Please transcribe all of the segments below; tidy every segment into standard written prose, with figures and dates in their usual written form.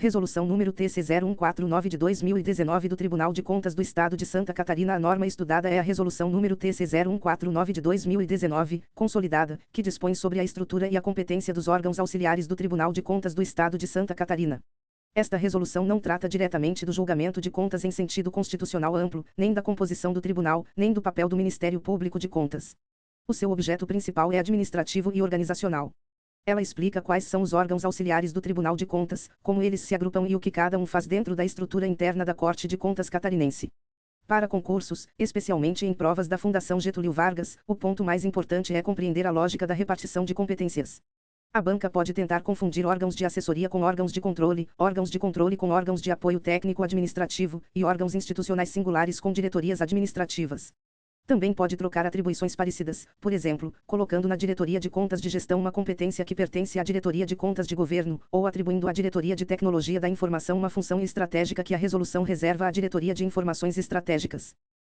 Resolução número TC 0149 de 2019 do Tribunal de Contas do Estado de Santa Catarina. A norma estudada é a Resolução número TC 0149 de 2019, consolidada, que dispõe sobre a estrutura e a competência dos órgãos auxiliares do Tribunal de Contas do Estado de Santa Catarina. Esta resolução não trata diretamente do julgamento de contas em sentido constitucional amplo, nem da composição do tribunal, nem do papel do Ministério Público de Contas. O seu objeto principal é administrativo e organizacional. Ela explica quais são os órgãos auxiliares do Tribunal de Contas, como eles se agrupam e o que cada um faz dentro da estrutura interna da Corte de Contas catarinense. Para concursos, especialmente em provas da Fundação Getúlio Vargas, o ponto mais importante é compreender a lógica da repartição de competências. A banca pode tentar confundir órgãos de assessoria com órgãos de controle com órgãos de apoio técnico-administrativo, e órgãos institucionais singulares com diretorias administrativas. Também pode trocar atribuições parecidas, por exemplo, colocando na Diretoria de Contas de Gestão uma competência que pertence à Diretoria de Contas de Governo, ou atribuindo à Diretoria de Tecnologia da Informação uma função estratégica que a resolução reserva à Diretoria de Informações Estratégicas.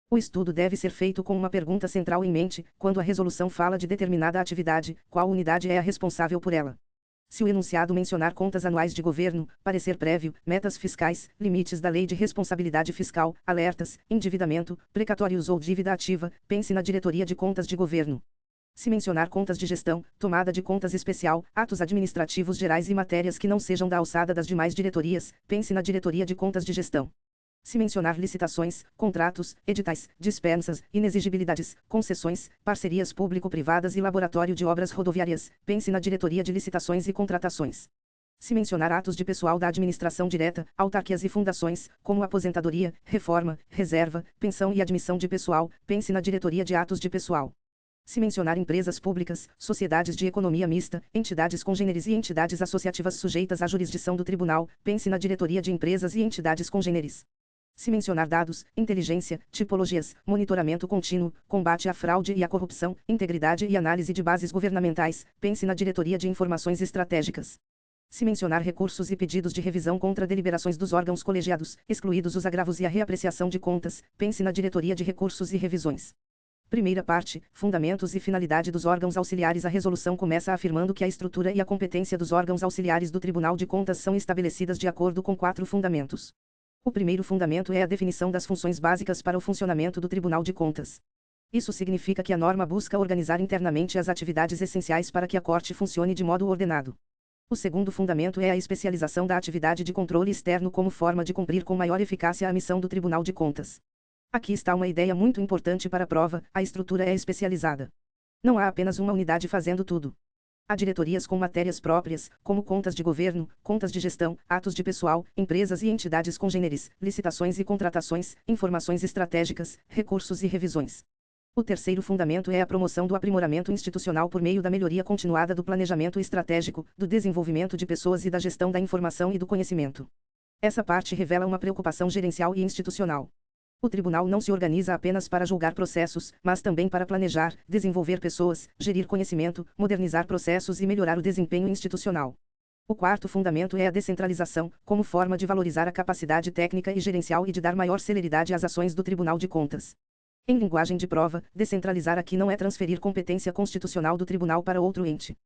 O estudo deve ser feito com uma pergunta central em mente: quando a resolução fala de determinada atividade, qual unidade é a responsável por ela? Se o enunciado mencionar contas anuais de governo, parecer prévio, metas fiscais, limites da lei de responsabilidade fiscal, alertas, endividamento, precatórios ou dívida ativa, pense na Diretoria de Contas de Governo. Se mencionar contas de gestão, tomada de contas especial, atos administrativos gerais e matérias que não sejam da alçada das demais diretorias, pense na Diretoria de Contas de Gestão. Se mencionar licitações, contratos, editais, dispensas, inexigibilidades, concessões, parcerias público-privadas e laboratório de obras rodoviárias, pense na Diretoria de Licitações e Contratações. Se mencionar atos de pessoal da administração direta, autarquias e fundações, como aposentadoria, reforma, reserva, pensão e admissão de pessoal, pense na Diretoria de Atos de Pessoal. Se mencionar empresas públicas, sociedades de economia mista, entidades congêneres e entidades associativas sujeitas à jurisdição do tribunal, pense na Diretoria de Empresas e Entidades Congêneres. Se mencionar dados, inteligência, tipologias, monitoramento contínuo, combate à fraude e à corrupção, integridade e análise de bases governamentais, pense na Diretoria de Informações Estratégicas. Se mencionar recursos e pedidos de revisão contra deliberações dos órgãos colegiados, excluídos os agravos e a reapreciação de contas, pense na Diretoria de Recursos e Revisões. Primeira parte, fundamentos e finalidade dos órgãos auxiliares. A resolução começa afirmando que a estrutura e a competência dos órgãos auxiliares do Tribunal de Contas são estabelecidas de acordo com 4 fundamentos. O primeiro fundamento é a definição das funções básicas para o funcionamento do Tribunal de Contas. Isso significa que a norma busca organizar internamente as atividades essenciais para que a Corte funcione de modo ordenado. O segundo fundamento é a especialização da atividade de controle externo como forma de cumprir com maior eficácia a missão do Tribunal de Contas. Aqui está uma ideia muito importante para a prova: a estrutura é especializada. Não há apenas uma unidade fazendo tudo. Há diretorias com matérias próprias, como contas de governo, contas de gestão, atos de pessoal, empresas e entidades congêneres, licitações e contratações, informações estratégicas, recursos e revisões. O terceiro fundamento é a promoção do aprimoramento institucional por meio da melhoria continuada do planejamento estratégico, do desenvolvimento de pessoas e da gestão da informação e do conhecimento. Essa parte revela uma preocupação gerencial e institucional. O tribunal não se organiza apenas para julgar processos, mas também para planejar, desenvolver pessoas, gerir conhecimento, modernizar processos e melhorar o desempenho institucional. O quarto fundamento é a descentralização, como forma de valorizar a capacidade técnica e gerencial e de dar maior celeridade às ações do Tribunal de Contas. Em linguagem de prova, descentralizar aqui não é transferir competência constitucional do tribunal para outro ente.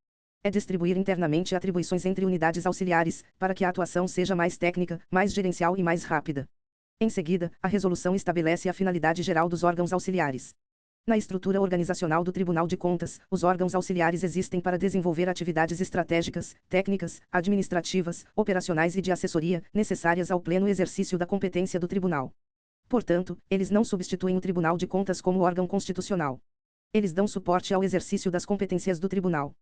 É distribuir internamente atribuições entre unidades auxiliares, para que a atuação seja mais técnica, mais gerencial e mais rápida. Em seguida, a resolução estabelece a finalidade geral dos órgãos auxiliares. Na estrutura organizacional do Tribunal de Contas, os órgãos auxiliares existem para desenvolver atividades estratégicas, técnicas, administrativas, operacionais e de assessoria, necessárias ao pleno exercício da competência do tribunal. Portanto, eles não substituem o Tribunal de Contas como órgão constitucional. Eles dão suporte ao exercício das competências do tribunal.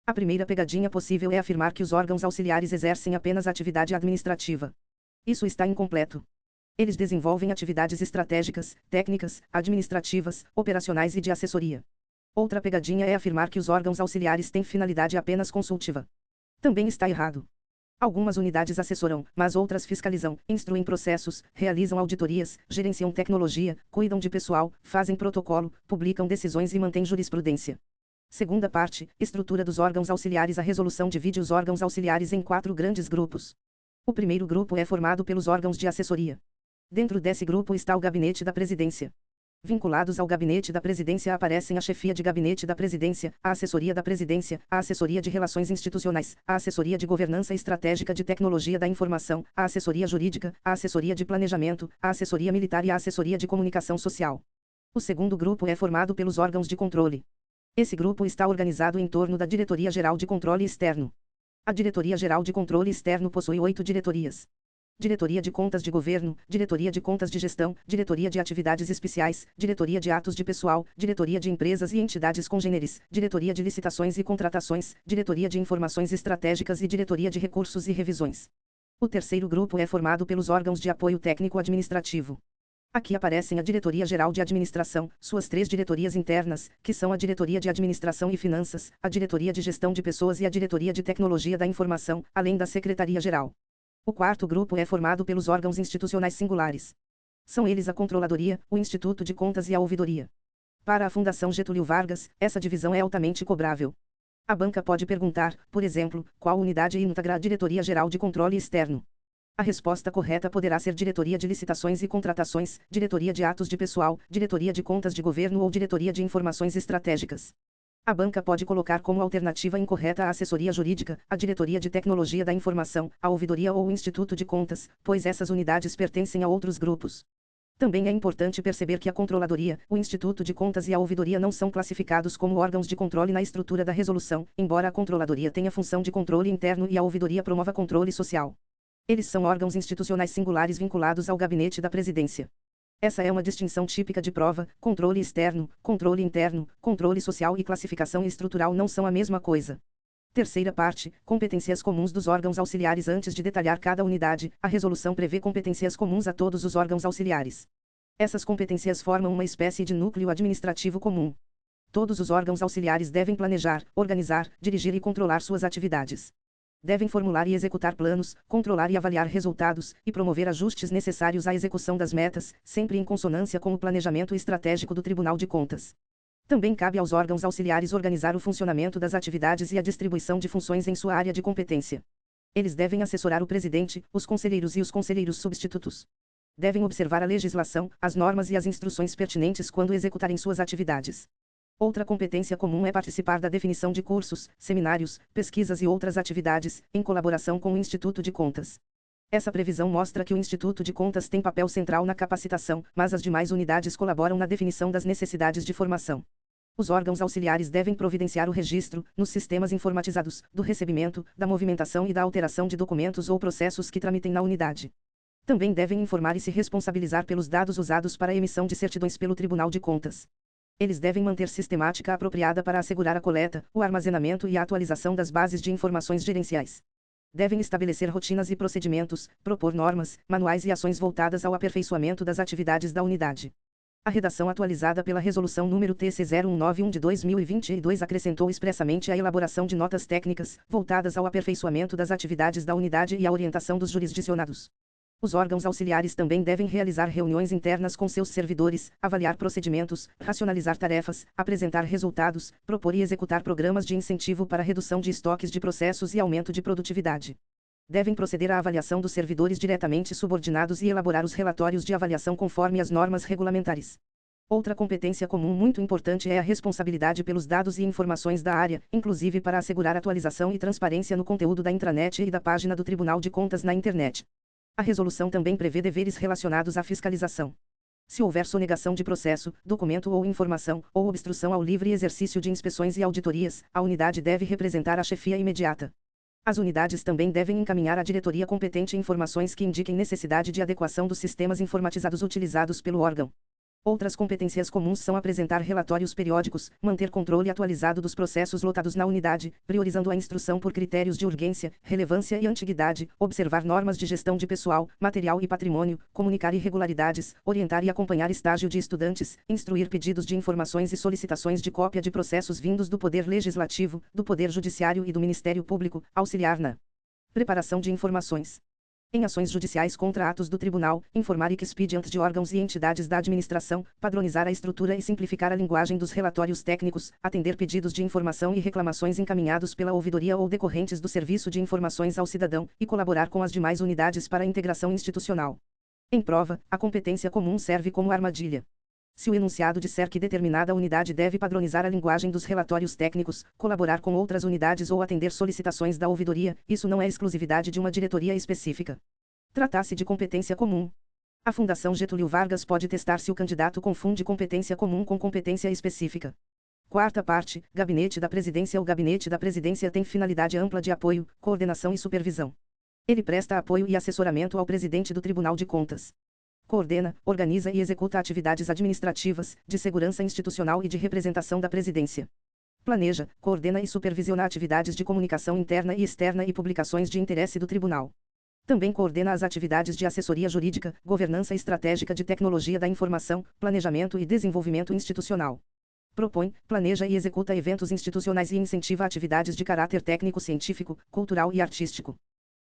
A primeira pegadinha possível é afirmar que os órgãos auxiliares exercem apenas atividade administrativa. Isso está incompleto. Eles desenvolvem atividades estratégicas, técnicas, administrativas, operacionais e de assessoria. Outra pegadinha é afirmar que os órgãos auxiliares têm finalidade apenas consultiva. Também está errado. Algumas unidades assessoram, mas outras fiscalizam, instruem processos, realizam auditorias, gerenciam tecnologia, cuidam de pessoal, fazem protocolo, publicam decisões e mantêm jurisprudência. Segunda parte, estrutura dos órgãos auxiliares. A resolução divide os órgãos auxiliares em 4 grandes grupos. O primeiro grupo é formado pelos órgãos de assessoria. Dentro desse grupo está o Gabinete da Presidência. Vinculados ao Gabinete da Presidência aparecem a Chefia de Gabinete da Presidência, a Assessoria da Presidência, a Assessoria de Relações Institucionais, a Assessoria de Governança Estratégica de Tecnologia da Informação, a Assessoria Jurídica, a Assessoria de Planejamento, a Assessoria Militar e a Assessoria de Comunicação Social. O segundo grupo é formado pelos órgãos de controle. Esse grupo está organizado em torno da Diretoria-Geral de Controle Externo. A Diretoria-Geral de Controle Externo possui 8 diretorias. Diretoria de Contas de Governo, Diretoria de Contas de Gestão, Diretoria de Atividades Especiais, Diretoria de Atos de Pessoal, Diretoria de Empresas e Entidades Congêneres, Diretoria de Licitações e Contratações, Diretoria de Informações Estratégicas e Diretoria de Recursos e Revisões. O terceiro grupo é formado pelos órgãos de apoio técnico-administrativo. Aqui aparecem a Diretoria-Geral de Administração, suas 3 diretorias internas, que são a Diretoria de Administração e Finanças, a Diretoria de Gestão de Pessoas e a Diretoria de Tecnologia da Informação, além da Secretaria-Geral. O quarto grupo é formado pelos órgãos institucionais singulares. São eles a Controladoria, o Instituto de Contas e a Ouvidoria. Para a Fundação Getúlio Vargas, essa divisão é altamente cobrável. A banca pode perguntar, por exemplo, qual unidade integra a Diretoria-Geral de Controle Externo. A resposta correta poderá ser Diretoria de Licitações e Contratações, Diretoria de Atos de Pessoal, Diretoria de Contas de Governo ou Diretoria de Informações Estratégicas. A banca pode colocar como alternativa incorreta a Assessoria Jurídica, a Diretoria de Tecnologia da Informação, a Ouvidoria ou o Instituto de Contas, pois essas unidades pertencem a outros grupos. Também é importante perceber que a Controladoria, o Instituto de Contas e a Ouvidoria não são classificados como órgãos de controle na estrutura da resolução, embora a Controladoria tenha função de controle interno e a Ouvidoria promova controle social. Eles são órgãos institucionais singulares vinculados ao Gabinete da Presidência. Essa é uma distinção típica de prova: controle externo, controle interno, controle social e classificação estrutural não são a mesma coisa. Terceira parte, competências comuns dos órgãos auxiliares. Antes de detalhar cada unidade, a resolução prevê competências comuns a todos os órgãos auxiliares. Essas competências formam uma espécie de núcleo administrativo comum. Todos os órgãos auxiliares devem planejar, organizar, dirigir e controlar suas atividades. Devem formular e executar planos, controlar e avaliar resultados, e promover ajustes necessários à execução das metas, sempre em consonância com o planejamento estratégico do Tribunal de Contas. Também cabe aos órgãos auxiliares organizar o funcionamento das atividades e a distribuição de funções em sua área de competência. Eles devem assessorar o presidente, os conselheiros e os conselheiros substitutos. Devem observar a legislação, as normas e as instruções pertinentes quando executarem suas atividades. Outra competência comum é participar da definição de cursos, seminários, pesquisas e outras atividades, em colaboração com o Instituto de Contas. Essa previsão mostra que o Instituto de Contas tem papel central na capacitação, mas as demais unidades colaboram na definição das necessidades de formação. Os órgãos auxiliares devem providenciar o registro, nos sistemas informatizados, do recebimento, da movimentação e da alteração de documentos ou processos que tramitem na unidade. Também devem informar e se responsabilizar pelos dados usados para a emissão de certidões pelo Tribunal de Contas. Eles devem manter sistemática apropriada para assegurar a coleta, o armazenamento e a atualização das bases de informações gerenciais. Devem estabelecer rotinas e procedimentos, propor normas, manuais e ações voltadas ao aperfeiçoamento das atividades da unidade. A redação atualizada pela Resolução número TC 0191 de 2022 acrescentou expressamente a elaboração de notas técnicas, voltadas ao aperfeiçoamento das atividades da unidade e à orientação dos jurisdicionados. Os órgãos auxiliares também devem realizar reuniões internas com seus servidores, avaliar procedimentos, racionalizar tarefas, apresentar resultados, propor e executar programas de incentivo para redução de estoques de processos e aumento de produtividade. Devem proceder à avaliação dos servidores diretamente subordinados e elaborar os relatórios de avaliação conforme as normas regulamentares. Outra competência comum muito importante é a responsabilidade pelos dados e informações da área, inclusive para assegurar atualização e transparência no conteúdo da intranet e da página do Tribunal de Contas na internet. A resolução também prevê deveres relacionados à fiscalização. Se houver sonegação de processo, documento ou informação, ou obstrução ao livre exercício de inspeções e auditorias, a unidade deve representar a chefia imediata. As unidades também devem encaminhar à diretoria competente informações que indiquem necessidade de adequação dos sistemas informatizados utilizados pelo órgão. Outras competências comuns são apresentar relatórios periódicos, manter controle atualizado dos processos lotados na unidade, priorizando a instrução por critérios de urgência, relevância e antiguidade, observar normas de gestão de pessoal, material e patrimônio, comunicar irregularidades, orientar e acompanhar estágio de estudantes, instruir pedidos de informações e solicitações de cópia de processos vindos do Poder Legislativo, do Poder Judiciário e do Ministério Público, auxiliar na preparação de informações. Em ações judiciais contra atos do Tribunal, informar expediente de órgãos e entidades da administração, padronizar a estrutura e simplificar a linguagem dos relatórios técnicos, atender pedidos de informação e reclamações encaminhados pela ouvidoria ou decorrentes do Serviço de Informações ao Cidadão, e colaborar com as demais unidades para a integração institucional. Em prova, a competência comum serve como armadilha. Se o enunciado disser que determinada unidade deve padronizar a linguagem dos relatórios técnicos, colaborar com outras unidades ou atender solicitações da ouvidoria, isso não é exclusividade de uma diretoria específica. Trata-se de competência comum. A Fundação Getúlio Vargas pode testar se o candidato confunde competência comum com competência específica. Quarta parte, Gabinete da Presidência. O Gabinete da Presidência tem finalidade ampla de apoio, coordenação e supervisão. Ele presta apoio e assessoramento ao presidente do Tribunal de Contas. Coordena, organiza e executa atividades administrativas, de segurança institucional e de representação da presidência. Planeja, coordena e supervisiona atividades de comunicação interna e externa e publicações de interesse do tribunal. Também coordena as atividades de assessoria jurídica, governança estratégica de tecnologia da informação, planejamento e desenvolvimento institucional. Propõe, planeja e executa eventos institucionais e incentiva atividades de caráter técnico-científico, cultural e artístico.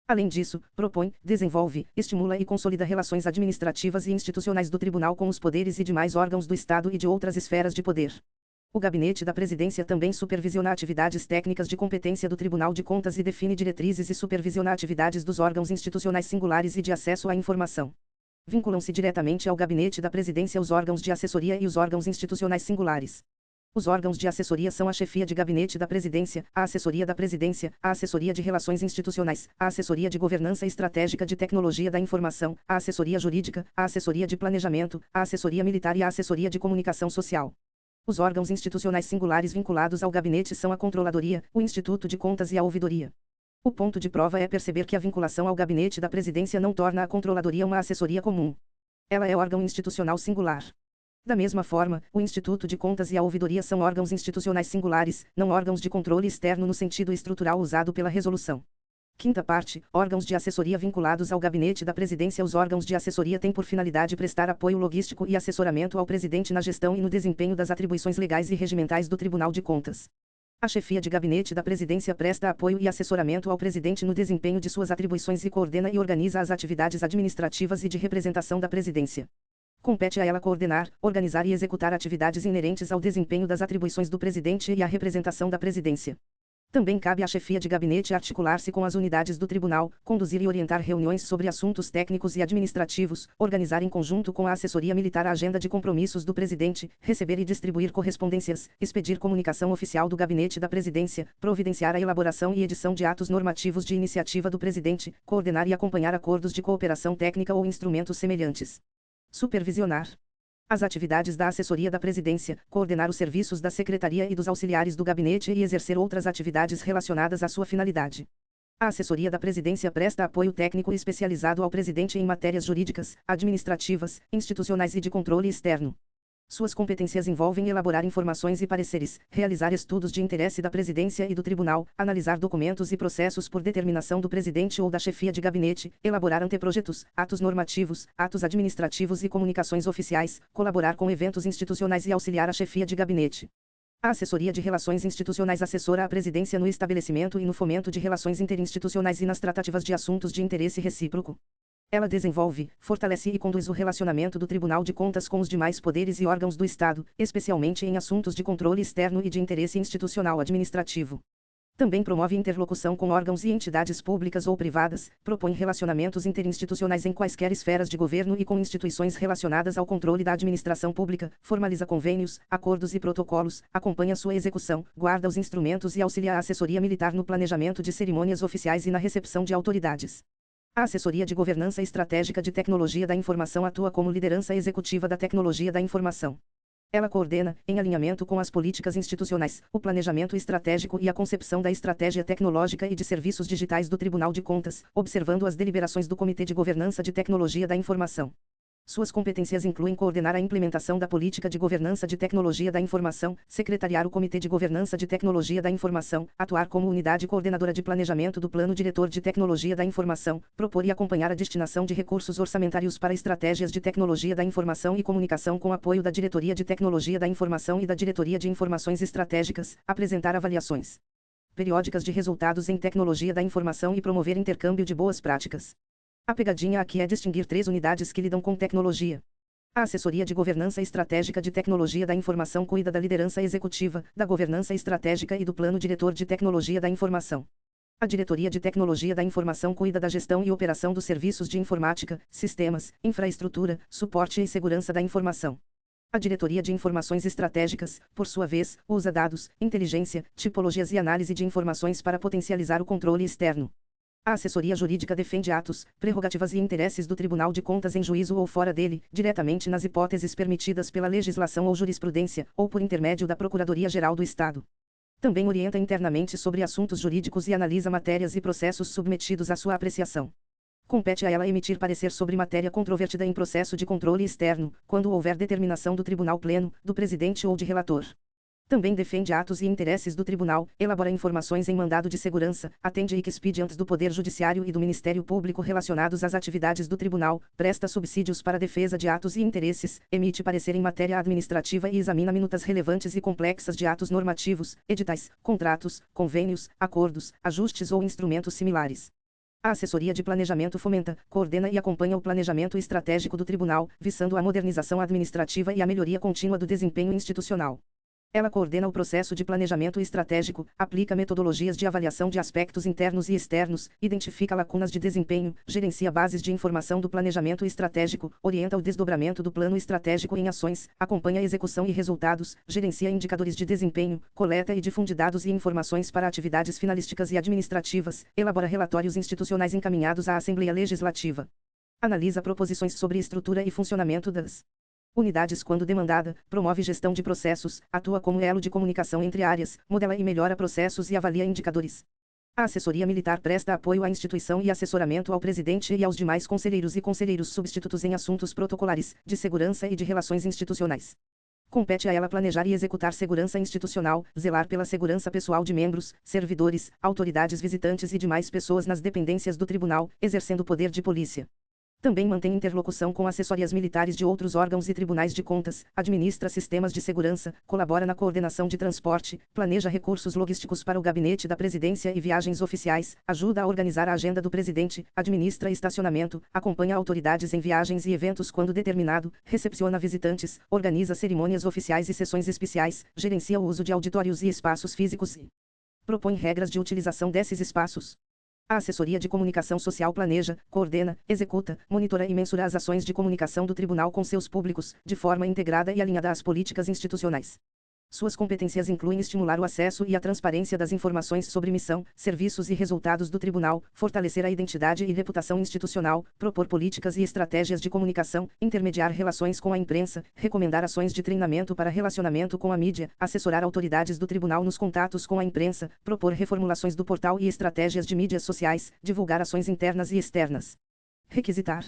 Além disso, propõe, desenvolve, estimula e consolida relações administrativas e institucionais do Tribunal com os poderes e demais órgãos do Estado e de outras esferas de poder. O Gabinete da Presidência também supervisiona atividades técnicas de competência do Tribunal de Contas e define diretrizes e supervisiona atividades dos órgãos institucionais singulares e de acesso à informação. Vinculam-se diretamente ao Gabinete da Presidência os órgãos de assessoria e os órgãos institucionais singulares. Os órgãos de assessoria são a Chefia de Gabinete da Presidência, a Assessoria da Presidência, a Assessoria de Relações Institucionais, a Assessoria de Governança Estratégica de Tecnologia da Informação, a Assessoria Jurídica, a Assessoria de Planejamento, a Assessoria Militar e a Assessoria de Comunicação Social. Os órgãos institucionais singulares vinculados ao gabinete são a Controladoria, o Instituto de Contas e a Ouvidoria. O ponto de prova é perceber que a vinculação ao Gabinete da Presidência não torna a Controladoria uma assessoria comum. Ela é órgão institucional singular. Da mesma forma, o Instituto de Contas e a Ouvidoria são órgãos institucionais singulares, não órgãos de controle externo no sentido estrutural usado pela resolução. Quinta parte, órgãos de assessoria vinculados ao Gabinete da Presidência. Os órgãos de assessoria têm por finalidade prestar apoio logístico e assessoramento ao presidente na gestão e no desempenho das atribuições legais e regimentais do Tribunal de Contas. A Chefia de Gabinete da Presidência presta apoio e assessoramento ao presidente no desempenho de suas atribuições e coordena e organiza as atividades administrativas e de representação da presidência. Compete a ela coordenar, organizar e executar atividades inerentes ao desempenho das atribuições do presidente e à representação da presidência. Também cabe à chefia de gabinete articular-se com as unidades do tribunal, conduzir e orientar reuniões sobre assuntos técnicos e administrativos, organizar em conjunto com a assessoria militar a agenda de compromissos do presidente, receber e distribuir correspondências, expedir comunicação oficial do gabinete da presidência, providenciar a elaboração e edição de atos normativos de iniciativa do presidente, coordenar e acompanhar acordos de cooperação técnica ou instrumentos semelhantes. Supervisionar as atividades da assessoria da presidência, coordenar os serviços da secretaria e dos auxiliares do gabinete e exercer outras atividades relacionadas à sua finalidade. A assessoria da presidência presta apoio técnico especializado ao presidente em matérias jurídicas, administrativas, institucionais e de controle externo. Suas competências envolvem elaborar informações e pareceres, realizar estudos de interesse da presidência e do tribunal, analisar documentos e processos por determinação do presidente ou da chefia de gabinete, elaborar anteprojetos, atos normativos, atos administrativos e comunicações oficiais, colaborar com eventos institucionais e auxiliar a chefia de gabinete. A assessoria de relações institucionais assessora a presidência no estabelecimento e no fomento de relações interinstitucionais e nas tratativas de assuntos de interesse recíproco. Ela desenvolve, fortalece e conduz o relacionamento do Tribunal de Contas com os demais poderes e órgãos do Estado, especialmente em assuntos de controle externo e de interesse institucional administrativo. Também promove interlocução com órgãos e entidades públicas ou privadas, propõe relacionamentos interinstitucionais em quaisquer esferas de governo e com instituições relacionadas ao controle da administração pública, formaliza convênios, acordos e protocolos, acompanha sua execução, guarda os instrumentos e auxilia a assessoria militar no planejamento de cerimônias oficiais e na recepção de autoridades. A Assessoria de Governança Estratégica de Tecnologia da Informação atua como liderança executiva da tecnologia da informação. Ela coordena, em alinhamento com as políticas institucionais, o planejamento estratégico e a concepção da estratégia tecnológica e de serviços digitais do Tribunal de Contas, observando as deliberações do Comitê de Governança de Tecnologia da Informação. Suas competências incluem coordenar a implementação da política de governança de tecnologia da informação, secretariar o Comitê de Governança de Tecnologia da Informação, atuar como unidade coordenadora de planejamento do Plano Diretor de Tecnologia da Informação, propor e acompanhar a destinação de recursos orçamentários para estratégias de tecnologia da informação e comunicação com apoio da Diretoria de Tecnologia da Informação e da Diretoria de Informações Estratégicas, apresentar avaliações periódicas de resultados em tecnologia da informação e promover intercâmbio de boas práticas. A pegadinha aqui é distinguir 3 unidades que lidam com tecnologia. A Assessoria de Governança Estratégica de Tecnologia da Informação cuida da liderança executiva, da governança estratégica e do Plano Diretor de Tecnologia da Informação. A Diretoria de Tecnologia da Informação cuida da gestão e operação dos serviços de informática, sistemas, infraestrutura, suporte e segurança da informação. A Diretoria de Informações Estratégicas, por sua vez, usa dados, inteligência, tipologias e análise de informações para potencializar o controle externo. A assessoria jurídica defende atos, prerrogativas e interesses do Tribunal de Contas em juízo ou fora dele, diretamente nas hipóteses permitidas pela legislação ou jurisprudência, ou por intermédio da Procuradoria-Geral do Estado. Também orienta internamente sobre assuntos jurídicos e analisa matérias e processos submetidos à sua apreciação. Compete a ela emitir parecer sobre matéria controvertida em processo de controle externo, quando houver determinação do Tribunal Pleno, do Presidente ou de Relator. Também defende atos e interesses do Tribunal, elabora informações em mandado de segurança, atende expedientes do Poder Judiciário e do Ministério Público relacionados às atividades do Tribunal, presta subsídios para defesa de atos e interesses, emite parecer em matéria administrativa e examina minutas relevantes e complexas de atos normativos, editais, contratos, convênios, acordos, ajustes ou instrumentos similares. A assessoria de planejamento fomenta, coordena e acompanha o planejamento estratégico do Tribunal, visando a modernização administrativa e a melhoria contínua do desempenho institucional. Ela coordena o processo de planejamento estratégico, aplica metodologias de avaliação de aspectos internos e externos, identifica lacunas de desempenho, gerencia bases de informação do planejamento estratégico, orienta o desdobramento do plano estratégico em ações, acompanha a execução e resultados, gerencia indicadores de desempenho, coleta e difunde dados e informações para atividades finalísticas e administrativas, elabora relatórios institucionais encaminhados à Assembleia Legislativa. Analisa proposições sobre estrutura e funcionamento das unidades quando demandada, promove gestão de processos, atua como elo de comunicação entre áreas, modela e melhora processos e avalia indicadores. A assessoria militar presta apoio à instituição e assessoramento ao presidente e aos demais conselheiros e conselheiros substitutos em assuntos protocolares, de segurança e de relações institucionais. Compete a ela planejar e executar segurança institucional, zelar pela segurança pessoal de membros, servidores, autoridades visitantes e demais pessoas nas dependências do tribunal, exercendo o poder de polícia. Também mantém interlocução com assessorias militares de outros órgãos e tribunais de contas, administra sistemas de segurança, colabora na coordenação de transporte, planeja recursos logísticos para o gabinete da presidência e viagens oficiais, ajuda a organizar a agenda do presidente, administra estacionamento, acompanha autoridades em viagens e eventos quando determinado, recepciona visitantes, organiza cerimônias oficiais e sessões especiais, gerencia o uso de auditórios e espaços físicos e propõe regras de utilização desses espaços. A assessoria de comunicação social planeja, coordena, executa, monitora e mensura as ações de comunicação do tribunal com seus públicos, de forma integrada e alinhada às políticas institucionais. Suas competências incluem estimular o acesso e a transparência das informações sobre missão, serviços e resultados do tribunal, fortalecer a identidade e reputação institucional, propor políticas e estratégias de comunicação, intermediar relações com a imprensa, recomendar ações de treinamento para relacionamento com a mídia, assessorar autoridades do tribunal nos contatos com a imprensa, propor reformulações do portal e estratégias de mídias sociais, divulgar ações internas e externas. Requisitar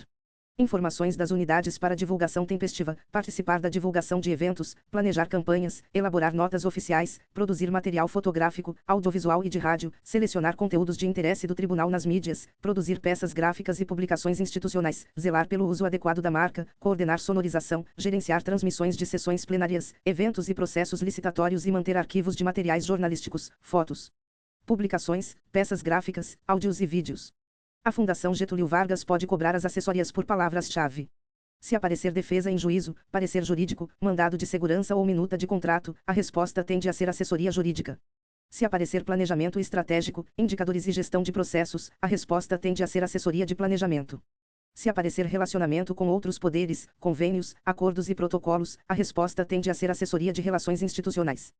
informações das unidades para divulgação tempestiva, participar da divulgação de eventos, planejar campanhas, elaborar notas oficiais, produzir material fotográfico, audiovisual e de rádio, selecionar conteúdos de interesse do tribunal nas mídias, produzir peças gráficas e publicações institucionais, zelar pelo uso adequado da marca, coordenar sonorização, gerenciar transmissões de sessões plenárias, eventos e processos licitatórios e manter arquivos de materiais jornalísticos, fotos, publicações, peças gráficas, áudios e vídeos. A Fundação Getúlio Vargas pode cobrar as assessorias por palavras-chave. Se aparecer defesa em juízo, parecer jurídico, mandado de segurança ou minuta de contrato, a resposta tende a ser assessoria jurídica. Se aparecer planejamento estratégico, indicadores e gestão de processos, a resposta tende a ser assessoria de planejamento. Se aparecer relacionamento com outros poderes, convênios, acordos e protocolos, a resposta tende a ser assessoria de relações institucionais.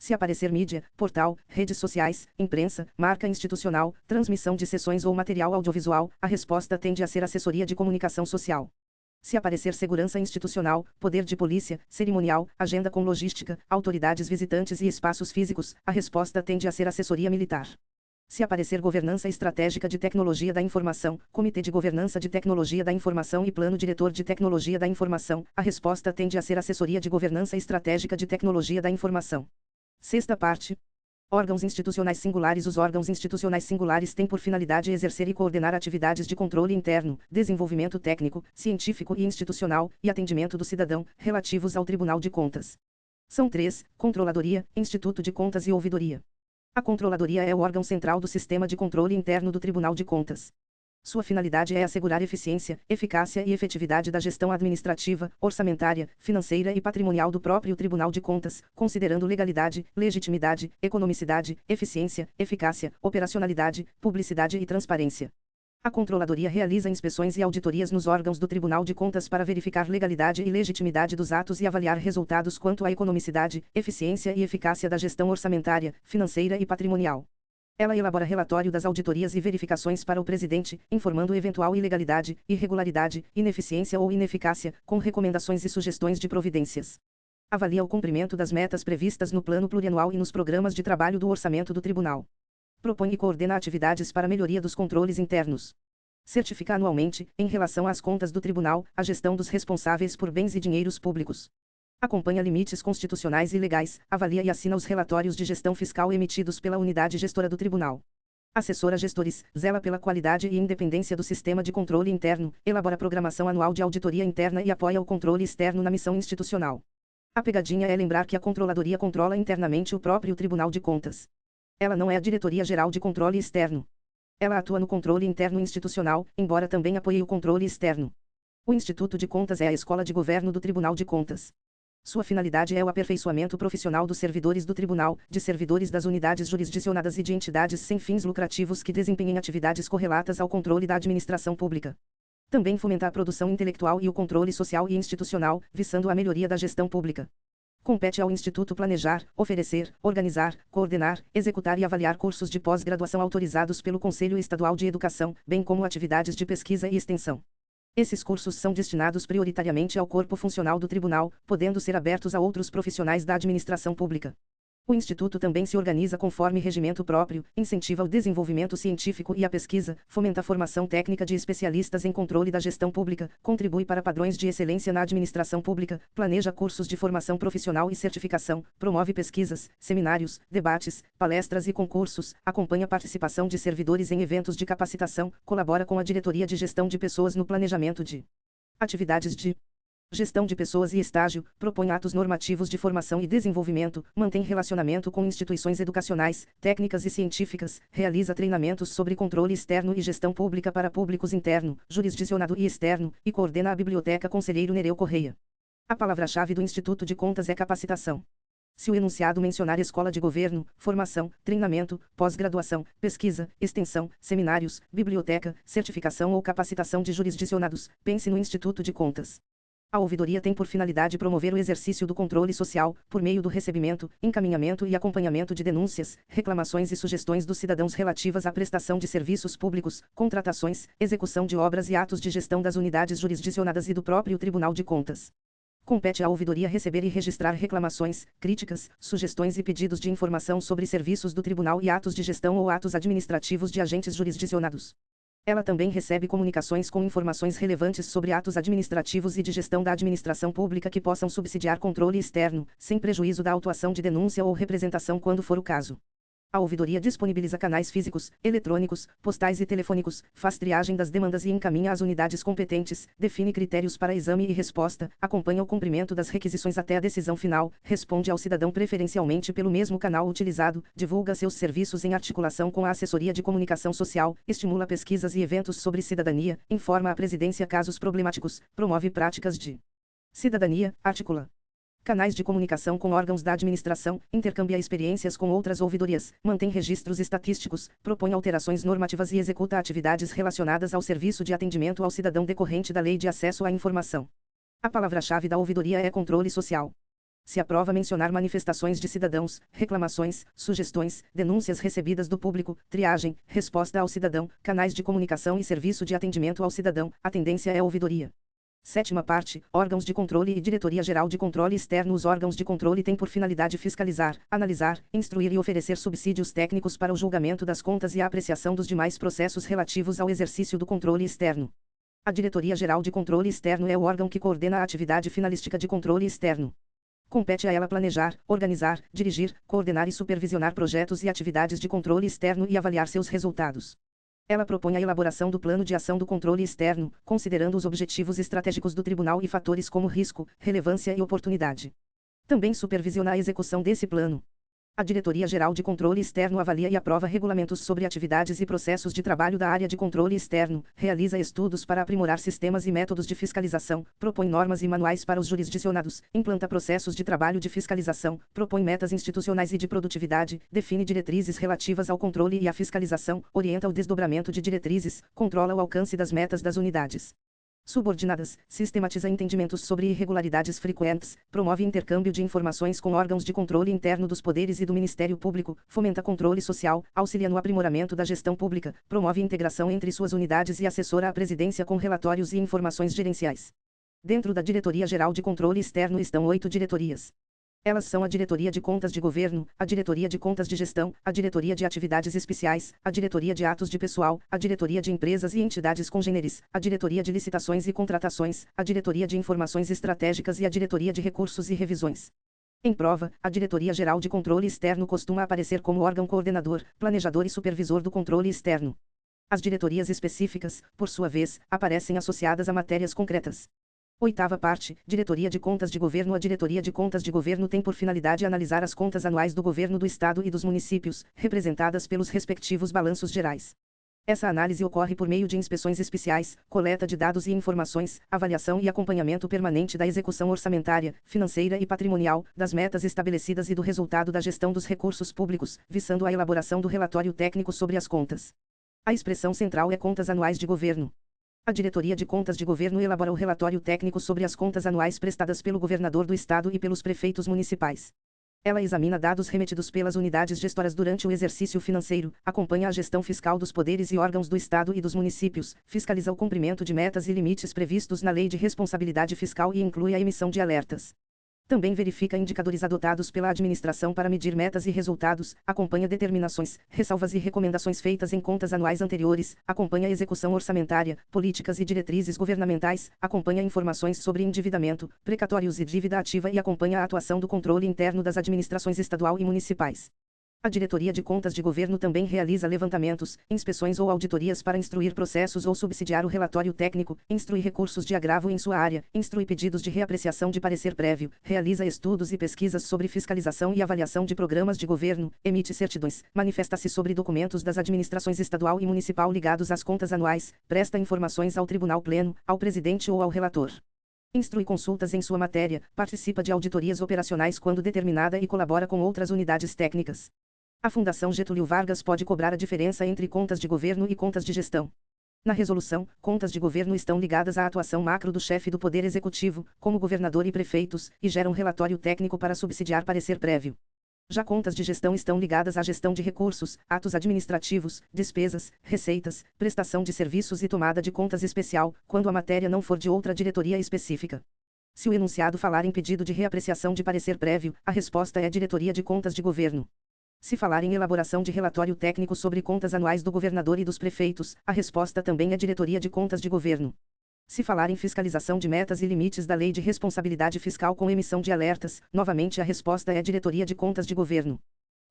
Se aparecer mídia, portal, redes sociais, imprensa, marca institucional, transmissão de sessões ou material audiovisual, a resposta tende a ser assessoria de comunicação social. Se aparecer segurança institucional, poder de polícia, cerimonial, agenda com logística, autoridades visitantes e espaços físicos, a resposta tende a ser assessoria militar. Se aparecer governança estratégica de tecnologia da informação, comitê de governança de tecnologia da informação e plano diretor de tecnologia da informação, a resposta tende a ser assessoria de governança estratégica de tecnologia da informação. Sexta parte. Órgãos institucionais singulares. Os órgãos institucionais singulares têm por finalidade exercer e coordenar atividades de controle interno, desenvolvimento técnico, científico e institucional, e atendimento do cidadão, relativos ao Tribunal de Contas. São três: Controladoria, Instituto de Contas e Ouvidoria. A Controladoria é o órgão central do sistema de controle interno do Tribunal de Contas. Sua finalidade é assegurar eficiência, eficácia e efetividade da gestão administrativa, orçamentária, financeira e patrimonial do próprio Tribunal de Contas, considerando legalidade, legitimidade, economicidade, eficiência, eficácia, operacionalidade, publicidade e transparência. A Controladoria realiza inspeções e auditorias nos órgãos do Tribunal de Contas para verificar legalidade e legitimidade dos atos e avaliar resultados quanto à economicidade, eficiência e eficácia da gestão orçamentária, financeira e patrimonial. Ela elabora relatório das auditorias e verificações para o presidente, informando eventual ilegalidade, irregularidade, ineficiência ou ineficácia, com recomendações e sugestões de providências. Avalia o cumprimento das metas previstas no plano plurianual e nos programas de trabalho do orçamento do Tribunal. Propõe e coordena atividades para melhoria dos controles internos. Certifica anualmente, em relação às contas do Tribunal, a gestão dos responsáveis por bens e dinheiros públicos. Acompanha limites constitucionais e legais, avalia e assina os relatórios de gestão fiscal emitidos pela unidade gestora do Tribunal. Assessora gestores, zela pela qualidade e independência do sistema de controle interno, elabora programação anual de auditoria interna e apoia o controle externo na missão institucional. A pegadinha é lembrar que a Controladoria controla internamente o próprio Tribunal de Contas. Ela não é a Diretoria Geral de Controle Externo. Ela atua no controle interno institucional, embora também apoie o controle externo. O Instituto de Contas é a escola de governo do Tribunal de Contas. Sua finalidade é o aperfeiçoamento profissional dos servidores do Tribunal, de servidores das unidades jurisdicionadas e de entidades sem fins lucrativos que desempenhem atividades correlatas ao controle da administração pública. Também fomenta a produção intelectual e o controle social e institucional, visando a melhoria da gestão pública. Compete ao Instituto planejar, oferecer, organizar, coordenar, executar e avaliar cursos de pós-graduação autorizados pelo Conselho Estadual de Educação, bem como atividades de pesquisa e extensão. Esses cursos são destinados prioritariamente ao corpo funcional do Tribunal, podendo ser abertos a outros profissionais da administração pública. O Instituto também se organiza conforme regimento próprio, incentiva o desenvolvimento científico e a pesquisa, fomenta a formação técnica de especialistas em controle da gestão pública, contribui para padrões de excelência na administração pública, planeja cursos de formação profissional e certificação, promove pesquisas, seminários, debates, palestras e concursos, acompanha a participação de servidores em eventos de capacitação, colabora com a Diretoria de Gestão de Pessoas no planejamento de atividades de gestão de pessoas e estágio, propõe atos normativos de formação e desenvolvimento, mantém relacionamento com instituições educacionais, técnicas e científicas, realiza treinamentos sobre controle externo e gestão pública para públicos interno, jurisdicionado e externo, e coordena a Biblioteca Conselheiro Nereu Correia. A palavra-chave do Instituto de Contas é capacitação. Se o enunciado mencionar escola de governo, formação, treinamento, pós-graduação, pesquisa, extensão, seminários, biblioteca, certificação ou capacitação de jurisdicionados, pense no Instituto de Contas. A ouvidoria tem por finalidade promover o exercício do controle social, por meio do recebimento, encaminhamento e acompanhamento de denúncias, reclamações e sugestões dos cidadãos relativas à prestação de serviços públicos, contratações, execução de obras e atos de gestão das unidades jurisdicionadas e do próprio Tribunal de Contas. Compete à ouvidoria receber e registrar reclamações, críticas, sugestões e pedidos de informação sobre serviços do Tribunal e atos de gestão ou atos administrativos de agentes jurisdicionados. Ela também recebe comunicações com informações relevantes sobre atos administrativos e de gestão da administração pública que possam subsidiar controle externo, sem prejuízo da autuação de denúncia ou representação quando for o caso. A ouvidoria disponibiliza canais físicos, eletrônicos, postais e telefônicos, faz triagem das demandas e encaminha às unidades competentes, define critérios para exame e resposta, acompanha o cumprimento das requisições até a decisão final, responde ao cidadão preferencialmente pelo mesmo canal utilizado, divulga seus serviços em articulação com a assessoria de comunicação social, estimula pesquisas e eventos sobre cidadania, informa a presidência casos problemáticos, promove práticas de cidadania, articula canais de comunicação com órgãos da administração, intercambia experiências com outras ouvidorias, mantém registros estatísticos, propõe alterações normativas e executa atividades relacionadas ao serviço de atendimento ao cidadão decorrente da Lei de Acesso à Informação. A palavra-chave da ouvidoria é controle social. Se aprova mencionar manifestações de cidadãos, reclamações, sugestões, denúncias recebidas do público, triagem, resposta ao cidadão, canais de comunicação e serviço de atendimento ao cidadão, a tendência é ouvidoria. Sétima parte, órgãos de controle e Diretoria-Geral de Controle Externo. Os órgãos de controle têm por finalidade fiscalizar, analisar, instruir e oferecer subsídios técnicos para o julgamento das contas e a apreciação dos demais processos relativos ao exercício do controle externo. A Diretoria-Geral de Controle Externo é o órgão que coordena a atividade finalística de controle externo. Compete a ela planejar, organizar, dirigir, coordenar e supervisionar projetos e atividades de controle externo e avaliar seus resultados. Ela propõe a elaboração do plano de ação do controle externo, considerando os objetivos estratégicos do tribunal e fatores como risco, relevância e oportunidade. Também supervisiona a execução desse plano. A Diretoria-Geral de Controle Externo avalia e aprova regulamentos sobre atividades e processos de trabalho da área de controle externo, realiza estudos para aprimorar sistemas e métodos de fiscalização, propõe normas e manuais para os jurisdicionados, implanta processos de trabalho de fiscalização, propõe metas institucionais e de produtividade, define diretrizes relativas ao controle e à fiscalização, orienta o desdobramento de diretrizes, controla o alcance das metas das unidades subordinadas, sistematiza entendimentos sobre irregularidades frequentes, promove intercâmbio de informações com órgãos de controle interno dos poderes e do Ministério Público, fomenta controle social, auxilia no aprimoramento da gestão pública, promove integração entre suas unidades e assessora a presidência com relatórios e informações gerenciais. Dentro da Diretoria-Geral de Controle Externo estão 8 diretorias. Elas são a Diretoria de Contas de Governo, a Diretoria de Contas de Gestão, a Diretoria de Atividades Especiais, a Diretoria de Atos de Pessoal, a Diretoria de Empresas e Entidades Congêneres, a Diretoria de Licitações e Contratações, a Diretoria de Informações Estratégicas e a Diretoria de Recursos e Revisões. Em prova, a Diretoria-Geral de Controle Externo costuma aparecer como órgão coordenador, planejador e supervisor do controle externo. As diretorias específicas, por sua vez, aparecem associadas a matérias concretas. Oitava parte, Diretoria de Contas de Governo. A Diretoria de Contas de Governo tem por finalidade analisar as contas anuais do Governo do Estado e dos municípios, representadas pelos respectivos balanços gerais. Essa análise ocorre por meio de inspeções especiais, coleta de dados e informações, avaliação e acompanhamento permanente da execução orçamentária, financeira e patrimonial, das metas estabelecidas e do resultado da gestão dos recursos públicos, visando a elaboração do relatório técnico sobre as contas. A expressão central é Contas Anuais de Governo. A Diretoria de Contas de Governo elabora o relatório técnico sobre as contas anuais prestadas pelo governador do Estado e pelos prefeitos municipais. Ela examina dados remetidos pelas unidades gestoras durante o exercício financeiro, acompanha a gestão fiscal dos poderes e órgãos do Estado e dos municípios, fiscaliza o cumprimento de metas e limites previstos na Lei de Responsabilidade Fiscal e inclui a emissão de alertas. Também verifica indicadores adotados pela administração para medir metas e resultados, acompanha determinações, ressalvas e recomendações feitas em contas anuais anteriores, acompanha a execução orçamentária, políticas e diretrizes governamentais, acompanha informações sobre endividamento, precatórios e dívida ativa e acompanha a atuação do controle interno das administrações estadual e municipais. A Diretoria de Contas de Governo também realiza levantamentos, inspeções ou auditorias para instruir processos ou subsidiar o relatório técnico, instrui recursos de agravo em sua área, instrui pedidos de reapreciação de parecer prévio, realiza estudos e pesquisas sobre fiscalização e avaliação de programas de governo, emite certidões, manifesta-se sobre documentos das administrações estadual e municipal ligados às contas anuais, presta informações ao Tribunal Pleno, ao presidente ou ao relator. Instrui consultas em sua matéria, participa de auditorias operacionais quando determinada e colabora com outras unidades técnicas. A Fundação Getúlio Vargas pode cobrar a diferença entre contas de governo e contas de gestão. Na resolução, contas de governo estão ligadas à atuação macro do chefe do Poder Executivo, como governador e prefeitos, e geram relatório técnico para subsidiar parecer prévio. Já contas de gestão estão ligadas à gestão de recursos, atos administrativos, despesas, receitas, prestação de serviços e tomada de contas especial, quando a matéria não for de outra diretoria específica. Se o enunciado falar em pedido de reapreciação de parecer prévio, a resposta é Diretoria de Contas de Governo. Se falar em elaboração de relatório técnico sobre contas anuais do governador e dos prefeitos, a resposta também é Diretoria de Contas de Governo. Se falar em fiscalização de metas e limites da Lei de Responsabilidade Fiscal com emissão de alertas, novamente a resposta é Diretoria de Contas de Governo.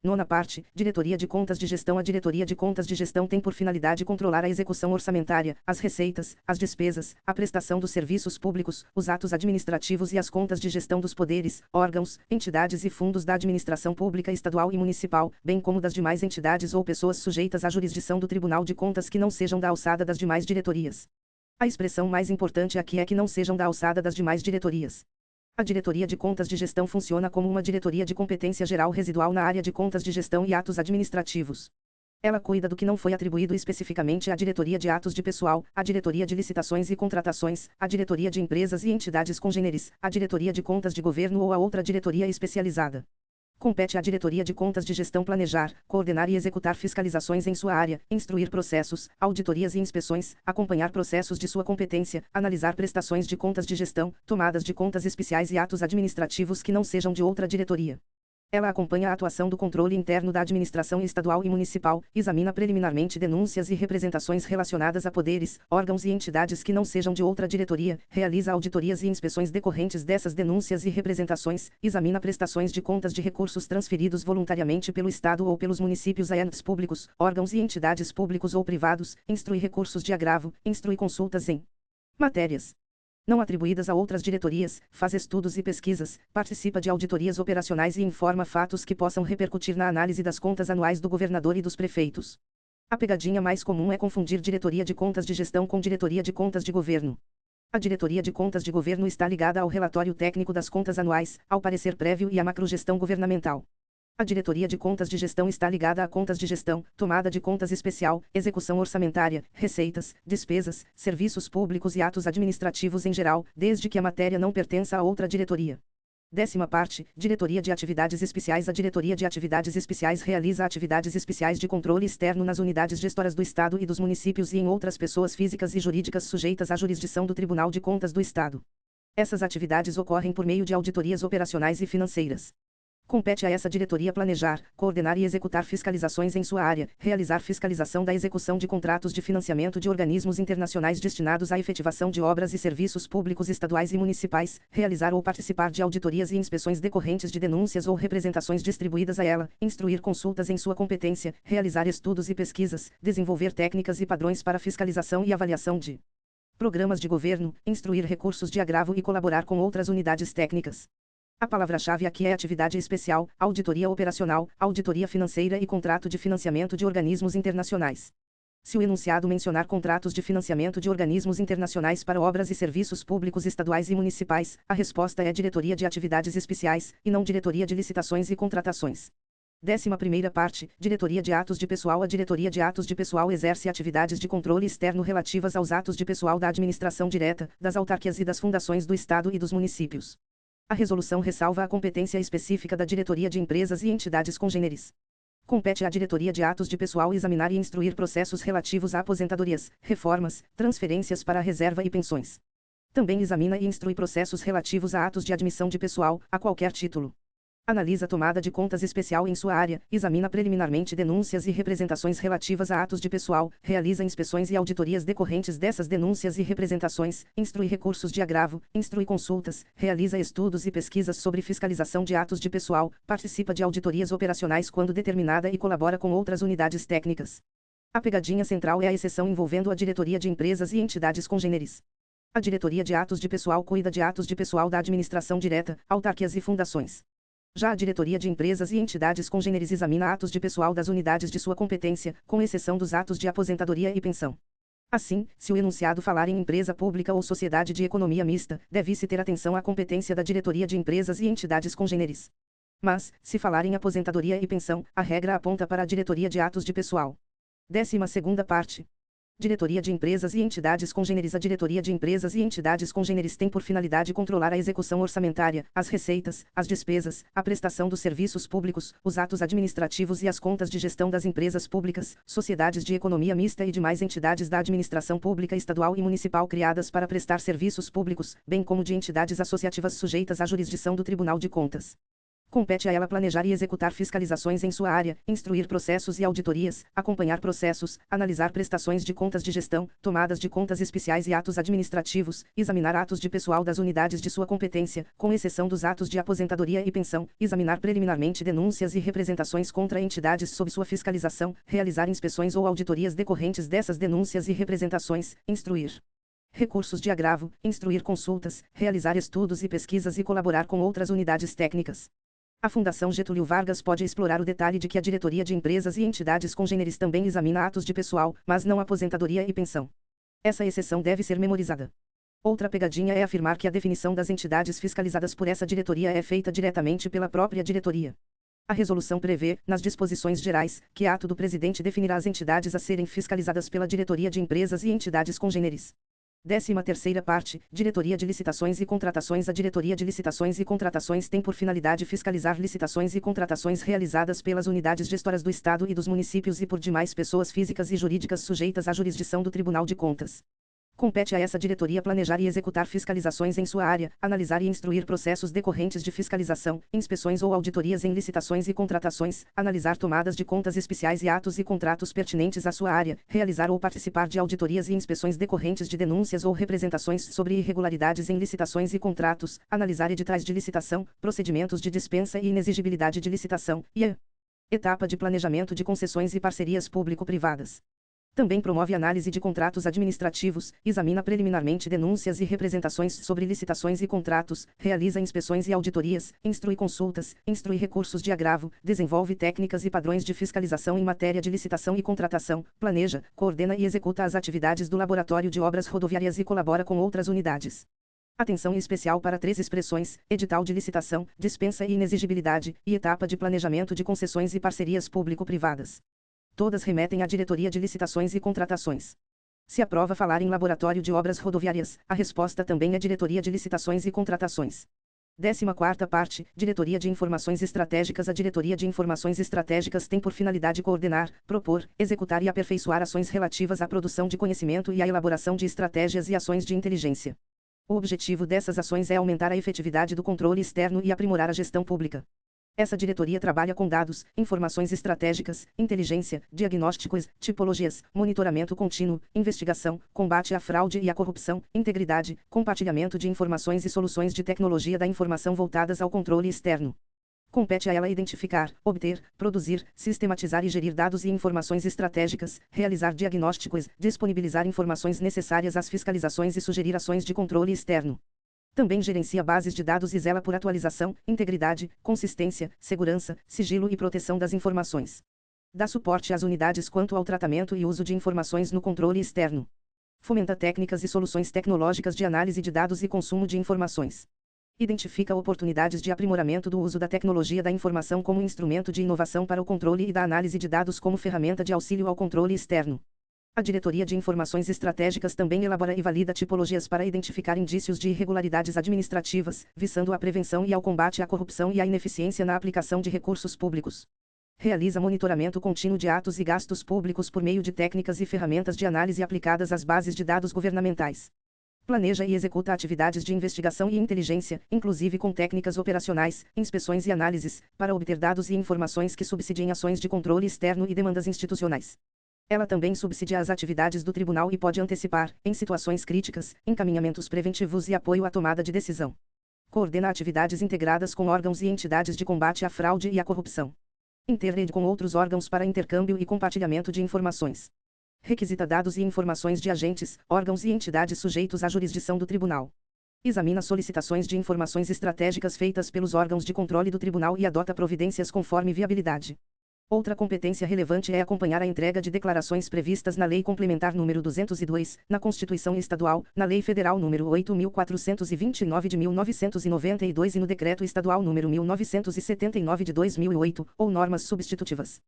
Nona parte, Diretoria de Contas de Gestão. A Diretoria de Contas de Gestão tem por finalidade controlar a execução orçamentária, as receitas, as despesas, a prestação dos serviços públicos, os atos administrativos e as contas de gestão dos poderes, órgãos, entidades e fundos da administração pública estadual e municipal, bem como das demais entidades ou pessoas sujeitas à jurisdição do Tribunal de Contas que não sejam da alçada das demais diretorias. A expressão mais importante aqui é que não sejam da alçada das demais diretorias. A Diretoria de Contas de Gestão funciona como uma diretoria de competência geral residual na área de contas de gestão e atos administrativos. Ela cuida do que não foi atribuído especificamente à Diretoria de Atos de Pessoal, à Diretoria de Licitações e Contratações, à Diretoria de Empresas e Entidades Congêneres, à Diretoria de Contas de Governo ou a outra diretoria especializada. Compete à Diretoria de Contas de Gestão planejar, coordenar e executar fiscalizações em sua área, instruir processos, auditorias e inspeções, acompanhar processos de sua competência, analisar prestações de contas de gestão, tomadas de contas especiais e atos administrativos que não sejam de outra diretoria. Ela acompanha a atuação do controle interno da administração estadual e municipal, examina preliminarmente denúncias e representações relacionadas a poderes, órgãos e entidades que não sejam de outra diretoria, realiza auditorias e inspeções decorrentes dessas denúncias e representações, examina prestações de contas de recursos transferidos voluntariamente pelo Estado ou pelos municípios a entes públicos, órgãos e entidades públicos ou privados, instrui recursos de agravo, instrui consultas em matérias não atribuídas a outras diretorias, faz estudos e pesquisas, participa de auditorias operacionais e informa fatos que possam repercutir na análise das contas anuais do governador e dos prefeitos. A pegadinha mais comum é confundir diretoria de contas de gestão com diretoria de contas de governo. A diretoria de contas de governo está ligada ao relatório técnico das contas anuais, ao parecer prévio e à macrogestão governamental. A diretoria de contas de gestão está ligada a contas de gestão, tomada de contas especial, execução orçamentária, receitas, despesas, serviços públicos e atos administrativos em geral, desde que a matéria não pertença a outra diretoria. 10ª parte, Diretoria de Atividades Especiais. A Diretoria de Atividades Especiais realiza atividades especiais de controle externo nas unidades gestoras do Estado e dos municípios e em outras pessoas físicas e jurídicas sujeitas à jurisdição do Tribunal de Contas do Estado. Essas atividades ocorrem por meio de auditorias operacionais e financeiras. Compete a essa diretoria planejar, coordenar e executar fiscalizações em sua área, realizar fiscalização da execução de contratos de financiamento de organismos internacionais destinados à efetivação de obras e serviços públicos estaduais e municipais, realizar ou participar de auditorias e inspeções decorrentes de denúncias ou representações distribuídas a ela, instruir consultas em sua competência, realizar estudos e pesquisas, desenvolver técnicas e padrões para fiscalização e avaliação de programas de governo, instruir recursos de agravo e colaborar com outras unidades técnicas. A palavra-chave aqui é atividade especial, auditoria operacional, auditoria financeira e contrato de financiamento de organismos internacionais. Se o enunciado mencionar contratos de financiamento de organismos internacionais para obras e serviços públicos estaduais e municipais, a resposta é Diretoria de Atividades Especiais, e não Diretoria de Licitações e Contratações. 11ª parte, Diretoria de Atos de Pessoal. A Diretoria de Atos de Pessoal exerce atividades de controle externo relativas aos atos de pessoal da administração direta, das autarquias e das fundações do Estado e dos municípios. A resolução ressalva a competência específica da Diretoria de Empresas e Entidades Congêneres. Compete à Diretoria de Atos de Pessoal examinar e instruir processos relativos a aposentadorias, reformas, transferências para a reserva e pensões. Também examina e instrui processos relativos a atos de admissão de pessoal, a qualquer título. Analisa a tomada de contas especial em sua área, examina preliminarmente denúncias e representações relativas a atos de pessoal, realiza inspeções e auditorias decorrentes dessas denúncias e representações, instrui recursos de agravo, instrui consultas, realiza estudos e pesquisas sobre fiscalização de atos de pessoal, participa de auditorias operacionais quando determinada e colabora com outras unidades técnicas. A pegadinha central é a exceção envolvendo a Diretoria de Empresas e Entidades Congêneres. A Diretoria de Atos de Pessoal cuida de atos de pessoal da administração direta, autarquias e fundações. Já a Diretoria de Empresas e Entidades Congêneres examina atos de pessoal das unidades de sua competência, com exceção dos atos de aposentadoria e pensão. Assim, se o enunciado falar em empresa pública ou sociedade de economia mista, deve-se ter atenção à competência da Diretoria de Empresas e Entidades Congêneres. Mas, se falar em aposentadoria e pensão, a regra aponta para a Diretoria de Atos de Pessoal. 12ª parte. Diretoria de Empresas e Entidades Congêneres. A Diretoria de Empresas e Entidades Congêneres tem por finalidade controlar a execução orçamentária, as receitas, as despesas, a prestação dos serviços públicos, os atos administrativos e as contas de gestão das empresas públicas, sociedades de economia mista e demais entidades da administração pública estadual e municipal criadas para prestar serviços públicos, bem como de entidades associativas sujeitas à jurisdição do Tribunal de Contas. Compete a ela planejar e executar fiscalizações em sua área, instruir processos e auditorias, acompanhar processos, analisar prestações de contas de gestão, tomadas de contas especiais e atos administrativos, examinar atos de pessoal das unidades de sua competência, com exceção dos atos de aposentadoria e pensão, examinar preliminarmente denúncias e representações contra entidades sob sua fiscalização, realizar inspeções ou auditorias decorrentes dessas denúncias e representações, instruir recursos de agravo, instruir consultas, realizar estudos e pesquisas e colaborar com outras unidades técnicas. A Fundação Getúlio Vargas pode explorar o detalhe de que a Diretoria de Empresas e Entidades Congêneres também examina atos de pessoal, mas não aposentadoria e pensão. Essa exceção deve ser memorizada. Outra pegadinha é afirmar que a definição das entidades fiscalizadas por essa diretoria é feita diretamente pela própria diretoria. A resolução prevê, nas disposições gerais, que ato do presidente definirá as entidades a serem fiscalizadas pela Diretoria de Empresas e Entidades Congêneres. 13ª parte, Diretoria de Licitações e Contratações. A Diretoria de Licitações e Contratações tem por finalidade fiscalizar licitações e contratações realizadas pelas unidades gestoras do Estado e dos municípios e por demais pessoas físicas e jurídicas sujeitas à jurisdição do Tribunal de Contas. Compete a essa diretoria planejar e executar fiscalizações em sua área, analisar e instruir processos decorrentes de fiscalização, inspeções ou auditorias em licitações e contratações, analisar tomadas de contas especiais e atos e contratos pertinentes à sua área, realizar ou participar de auditorias e inspeções decorrentes de denúncias ou representações sobre irregularidades em licitações e contratos, analisar editais de licitação, procedimentos de dispensa e inexigibilidade de licitação, e a etapa de planejamento de concessões e parcerias público-privadas. Também promove análise de contratos administrativos, examina preliminarmente denúncias e representações sobre licitações e contratos, realiza inspeções e auditorias, instrui consultas, instrui recursos de agravo, desenvolve técnicas e padrões de fiscalização em matéria de licitação e contratação, planeja, coordena e executa as atividades do Laboratório de Obras Rodoviárias e colabora com outras unidades. Atenção especial para 3 expressões: edital de licitação, dispensa e inexigibilidade, e etapa de planejamento de concessões e parcerias público-privadas. Todas remetem à Diretoria de Licitações e Contratações. Se aprova falar em Laboratório de Obras Rodoviárias, a resposta também é Diretoria de Licitações e Contratações. 14ª parte, Diretoria de Informações Estratégicas. A Diretoria de Informações Estratégicas tem por finalidade coordenar, propor, executar e aperfeiçoar ações relativas à produção de conhecimento e à elaboração de estratégias e ações de inteligência. O objetivo dessas ações é aumentar a efetividade do controle externo e aprimorar a gestão pública. Essa diretoria trabalha com dados, informações estratégicas, inteligência, diagnósticos, tipologias, monitoramento contínuo, investigação, combate à fraude e à corrupção, integridade, compartilhamento de informações e soluções de tecnologia da informação voltadas ao controle externo. Compete a ela identificar, obter, produzir, sistematizar e gerir dados e informações estratégicas, realizar diagnósticos, disponibilizar informações necessárias às fiscalizações e sugerir ações de controle externo. Também gerencia bases de dados e zela por atualização, integridade, consistência, segurança, sigilo e proteção das informações. Dá suporte às unidades quanto ao tratamento e uso de informações no controle externo. Fomenta técnicas e soluções tecnológicas de análise de dados e consumo de informações. Identifica oportunidades de aprimoramento do uso da tecnologia da informação como instrumento de inovação para o controle e da análise de dados como ferramenta de auxílio ao controle externo. A Diretoria de Informações Estratégicas também elabora e valida tipologias para identificar indícios de irregularidades administrativas, visando à prevenção e ao combate à corrupção e à ineficiência na aplicação de recursos públicos. Realiza monitoramento contínuo de atos e gastos públicos por meio de técnicas e ferramentas de análise aplicadas às bases de dados governamentais. Planeja e executa atividades de investigação e inteligência, inclusive com técnicas operacionais, inspeções e análises, para obter dados e informações que subsidiem ações de controle externo e demandas institucionais. Ela também subsidia as atividades do tribunal e pode antecipar, em situações críticas, encaminhamentos preventivos e apoio à tomada de decisão. Coordena atividades integradas com órgãos e entidades de combate à fraude e à corrupção. Interrede com outros órgãos para intercâmbio e compartilhamento de informações. Requisita dados e informações de agentes, órgãos e entidades sujeitos à jurisdição do tribunal. Examina solicitações de informações estratégicas feitas pelos órgãos de controle do tribunal e adota providências conforme viabilidade. Outra competência relevante é acompanhar a entrega de declarações previstas na Lei Complementar nº 202, na Constituição Estadual, na Lei Federal nº 8.429 de 1992 e no Decreto Estadual nº 1979 de 2008, ou normas substitutivas.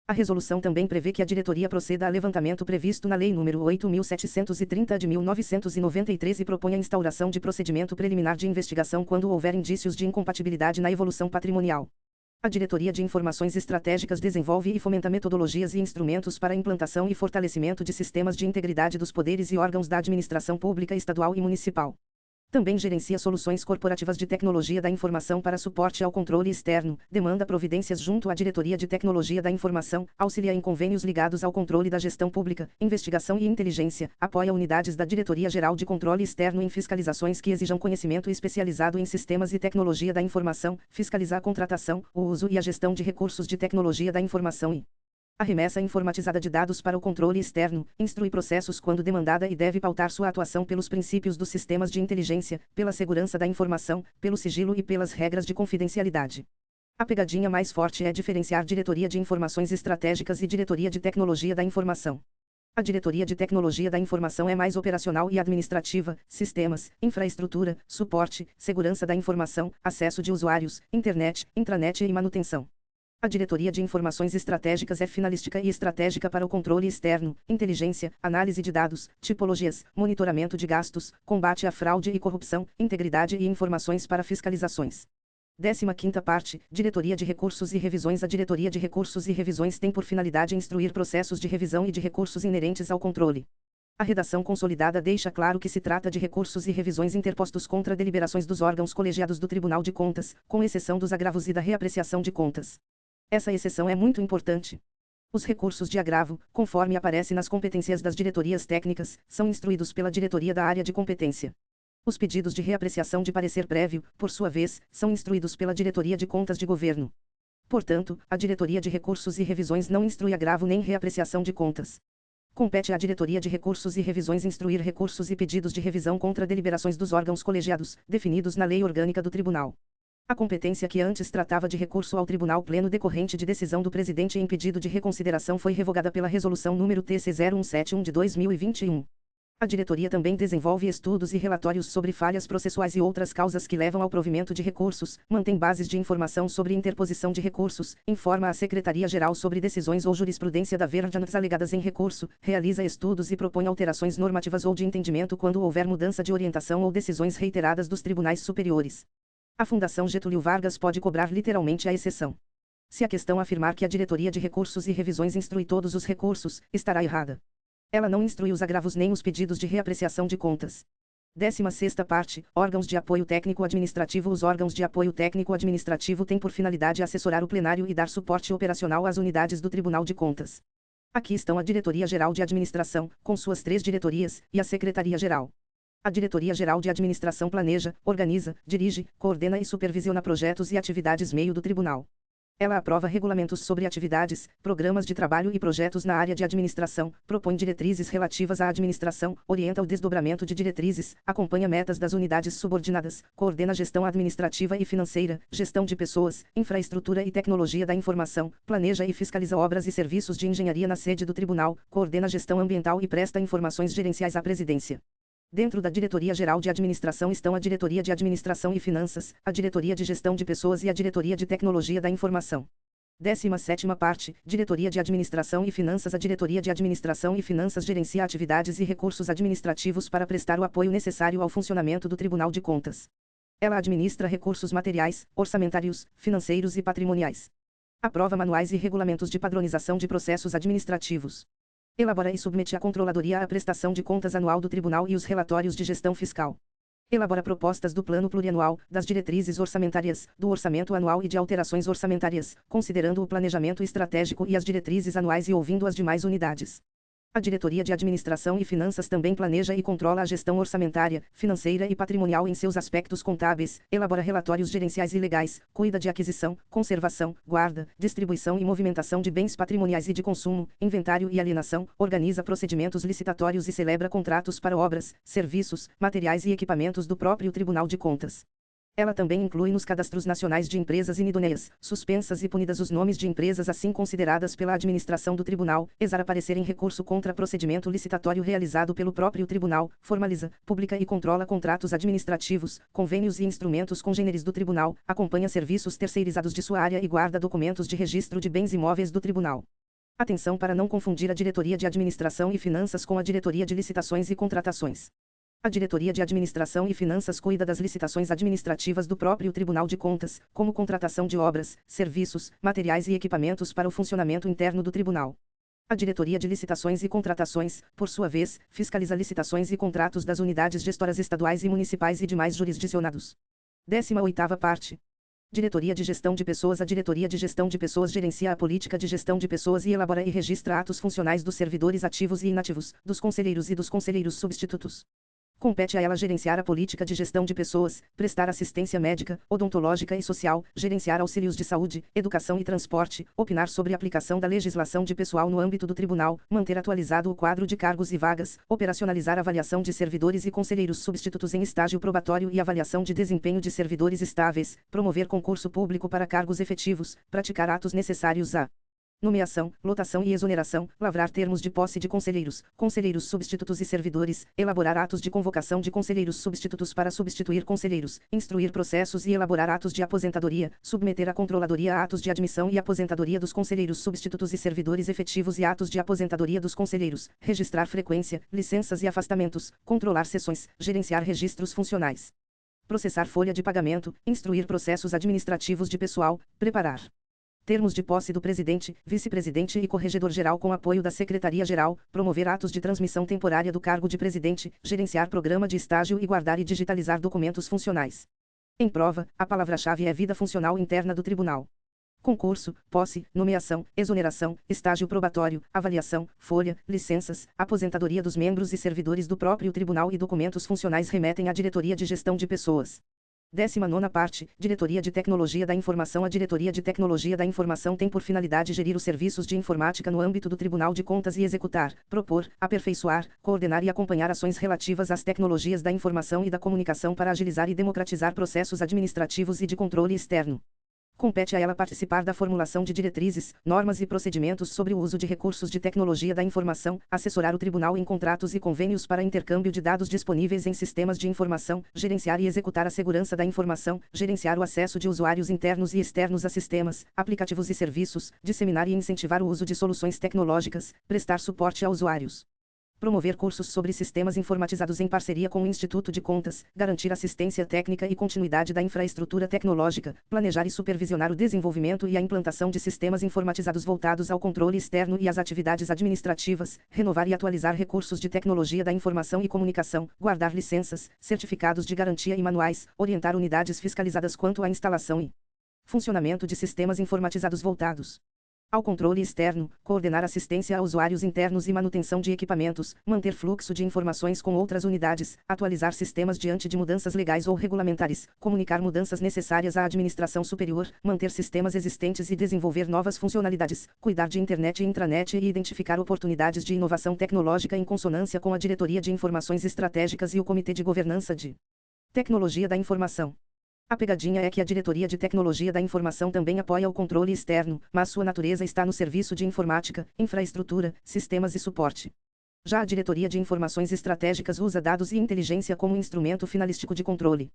A resolução também prevê que a diretoria proceda a levantamento previsto na Lei nº 8.730 de 1993 e propõe a instauração de procedimento preliminar de investigação quando houver indícios de incompatibilidade na evolução patrimonial. A Diretoria de Informações Estratégicas desenvolve e fomenta metodologias e instrumentos para a implantação e fortalecimento de sistemas de integridade dos poderes e órgãos da administração pública estadual e municipal. Também gerencia soluções corporativas de tecnologia da informação para suporte ao controle externo, demanda providências junto à Diretoria de Tecnologia da Informação, auxilia em convênios ligados ao controle da gestão pública, investigação e inteligência, apoia unidades da Diretoria Geral de Controle Externo em fiscalizações que exijam conhecimento especializado em sistemas e tecnologia da informação, fiscaliza a contratação, o uso e a gestão de recursos de tecnologia da informação e a remessa informatizada de dados para o controle externo, instrui processos quando demandada e deve pautar sua atuação pelos princípios dos sistemas de inteligência, pela segurança da informação, pelo sigilo e pelas regras de confidencialidade. A pegadinha mais forte é diferenciar Diretoria de Informações Estratégicas e Diretoria de Tecnologia da Informação. A Diretoria de Tecnologia da Informação é mais operacional e administrativa, sistemas, infraestrutura, suporte, segurança da informação, acesso de usuários, internet, intranet e manutenção. A Diretoria de Informações Estratégicas é finalística e estratégica para o controle externo, inteligência, análise de dados, tipologias, monitoramento de gastos, combate à fraude e corrupção, integridade e informações para fiscalizações. 15ª parte, Diretoria de Recursos e Revisões. A Diretoria de Recursos e Revisões tem por finalidade instruir processos de revisão e de recursos inerentes ao controle. A redação consolidada deixa claro que se trata de recursos e revisões interpostos contra deliberações dos órgãos colegiados do Tribunal de Contas, com exceção dos agravos e da reapreciação de contas. Essa exceção é muito importante. Os recursos de agravo, conforme aparece nas competências das diretorias técnicas, são instruídos pela diretoria da área de competência. Os pedidos de reapreciação de parecer prévio, por sua vez, são instruídos pela diretoria de contas de governo. Portanto, a Diretoria de Recursos e Revisões não instrui agravo nem reapreciação de contas. Compete à Diretoria de Recursos e Revisões instruir recursos e pedidos de revisão contra deliberações dos órgãos colegiados, definidos na Lei Orgânica do Tribunal. A competência que antes tratava de recurso ao Tribunal Pleno decorrente de decisão do presidente em pedido de reconsideração foi revogada pela Resolução número TC 0171 de 2021. A diretoria também desenvolve estudos e relatórios sobre falhas processuais e outras causas que levam ao provimento de recursos, mantém bases de informação sobre interposição de recursos, informa a Secretaria-Geral sobre decisões ou jurisprudência da verdade alegadas em recurso, realiza estudos e propõe alterações normativas ou de entendimento quando houver mudança de orientação ou decisões reiteradas dos tribunais superiores. A Fundação Getúlio Vargas pode cobrar literalmente a exceção. Se a questão afirmar que a Diretoria de Recursos e Revisões instrui todos os recursos, estará errada. Ela não instrui os agravos nem os pedidos de reapreciação de contas. 16ª parte. Órgãos de apoio técnico-administrativo. Os órgãos de apoio técnico-administrativo têm por finalidade assessorar o plenário e dar suporte operacional às unidades do Tribunal de Contas. Aqui estão a Diretoria-Geral de Administração, com suas 3 diretorias, e a Secretaria-Geral. A Diretoria-Geral de Administração planeja, organiza, dirige, coordena e supervisiona projetos e atividades meio do Tribunal. Ela aprova regulamentos sobre atividades, programas de trabalho e projetos na área de administração, propõe diretrizes relativas à administração, orienta o desdobramento de diretrizes, acompanha metas das unidades subordinadas, coordena gestão administrativa e financeira, gestão de pessoas, infraestrutura e tecnologia da informação, planeja e fiscaliza obras e serviços de engenharia na sede do Tribunal, coordena gestão ambiental e presta informações gerenciais à Presidência. Dentro da Diretoria-Geral de Administração estão a Diretoria de Administração e Finanças, a Diretoria de Gestão de Pessoas e a Diretoria de Tecnologia da Informação. 17ª parte. Diretoria de Administração e Finanças. A Diretoria de Administração e Finanças gerencia atividades e recursos administrativos para prestar o apoio necessário ao funcionamento do Tribunal de Contas. Ela administra recursos materiais, orçamentários, financeiros e patrimoniais. Aprova manuais e regulamentos de padronização de processos administrativos. Elabora e submete à Controladoria a prestação de contas anual do Tribunal e os relatórios de gestão fiscal. Elabora propostas do Plano Plurianual, das diretrizes orçamentárias, do orçamento anual e de alterações orçamentárias, considerando o planejamento estratégico e as diretrizes anuais e ouvindo as demais unidades. A Diretoria de Administração e Finanças também planeja e controla a gestão orçamentária, financeira e patrimonial em seus aspectos contábeis, elabora relatórios gerenciais e legais, cuida de aquisição, conservação, guarda, distribuição e movimentação de bens patrimoniais e de consumo, inventário e alienação, organiza procedimentos licitatórios e celebra contratos para obras, serviços, materiais e equipamentos do próprio Tribunal de Contas. Ela também inclui nos cadastros nacionais de empresas inidôneas, suspensas e punidas os nomes de empresas assim consideradas pela administração do Tribunal, exara parecer em recurso contra procedimento licitatório realizado pelo próprio Tribunal, formaliza, publica e controla contratos administrativos, convênios e instrumentos congêneres do Tribunal, acompanha serviços terceirizados de sua área e guarda documentos de registro de bens imóveis do Tribunal. Atenção para não confundir a Diretoria de Administração e Finanças com a Diretoria de Licitações e Contratações. A Diretoria de Administração e Finanças cuida das licitações administrativas do próprio Tribunal de Contas, como contratação de obras, serviços, materiais e equipamentos para o funcionamento interno do Tribunal. A Diretoria de Licitações e Contratações, por sua vez, fiscaliza licitações e contratos das unidades gestoras estaduais e municipais e demais jurisdicionados. 18ª parte. Diretoria de Gestão de Pessoas. A Diretoria de Gestão de Pessoas gerencia a política de gestão de pessoas e elabora e registra atos funcionais dos servidores ativos e inativos, dos conselheiros e dos conselheiros substitutos. Compete a ela gerenciar a política de gestão de pessoas, prestar assistência médica, odontológica e social, gerenciar auxílios de saúde, educação e transporte, opinar sobre a aplicação da legislação de pessoal no âmbito do Tribunal, manter atualizado o quadro de cargos e vagas, operacionalizar a avaliação de servidores e conselheiros substitutos em estágio probatório e avaliação de desempenho de servidores estáveis, promover concurso público para cargos efetivos, praticar atos necessários à nomeação, lotação e exoneração, lavrar termos de posse de conselheiros, conselheiros substitutos e servidores, elaborar atos de convocação de conselheiros substitutos para substituir conselheiros, instruir processos e elaborar atos de aposentadoria, submeter à Controladoria a atos de admissão e aposentadoria dos conselheiros substitutos e servidores efetivos e atos de aposentadoria dos conselheiros, registrar frequência, licenças e afastamentos, controlar sessões, gerenciar registros funcionais, processar folha de pagamento, instruir processos administrativos de pessoal, preparar termos de posse do presidente, vice-presidente e corregedor-geral com apoio da Secretaria-Geral, promover atos de transmissão temporária do cargo de presidente, gerenciar programa de estágio e guardar e digitalizar documentos funcionais. Em prova, a palavra-chave é vida funcional interna do Tribunal. Concurso, posse, nomeação, exoneração, estágio probatório, avaliação, folha, licenças, aposentadoria dos membros e servidores do próprio Tribunal e documentos funcionais remetem à Diretoria de Gestão de Pessoas. 19ª parte, Diretoria de Tecnologia da Informação. A Diretoria de Tecnologia da Informação tem por finalidade gerir os serviços de informática no âmbito do Tribunal de Contas e executar, propor, aperfeiçoar, coordenar e acompanhar ações relativas às tecnologias da informação e da comunicação para agilizar e democratizar processos administrativos e de controle externo. Compete a ela participar da formulação de diretrizes, normas e procedimentos sobre o uso de recursos de tecnologia da informação, assessorar o Tribunal em contratos e convênios para intercâmbio de dados disponíveis em sistemas de informação, gerenciar e executar a segurança da informação, gerenciar o acesso de usuários internos e externos a sistemas, aplicativos e serviços, disseminar e incentivar o uso de soluções tecnológicas, prestar suporte a usuários. Promover cursos sobre sistemas informatizados em parceria com o Instituto de Contas, garantir assistência técnica e continuidade da infraestrutura tecnológica, planejar e supervisionar o desenvolvimento e a implantação de sistemas informatizados voltados ao controle externo e às atividades administrativas, renovar e atualizar recursos de tecnologia da informação e comunicação, guardar licenças, certificados de garantia e manuais, orientar unidades fiscalizadas quanto à instalação e funcionamento de sistemas informatizados voltados ao controle externo, coordenar assistência a usuários internos e manutenção de equipamentos, manter fluxo de informações com outras unidades, atualizar sistemas diante de mudanças legais ou regulamentares, comunicar mudanças necessárias à administração superior, manter sistemas existentes e desenvolver novas funcionalidades, cuidar de internet e intranet e identificar oportunidades de inovação tecnológica em consonância com a Diretoria de Informações Estratégicas e o Comitê de Governança de Tecnologia da Informação. A pegadinha é que a Diretoria de Tecnologia da Informação também apoia o controle externo, mas sua natureza está no serviço de informática, infraestrutura, sistemas e suporte. Já a Diretoria de Informações Estratégicas usa dados e inteligência como instrumento finalístico de controle.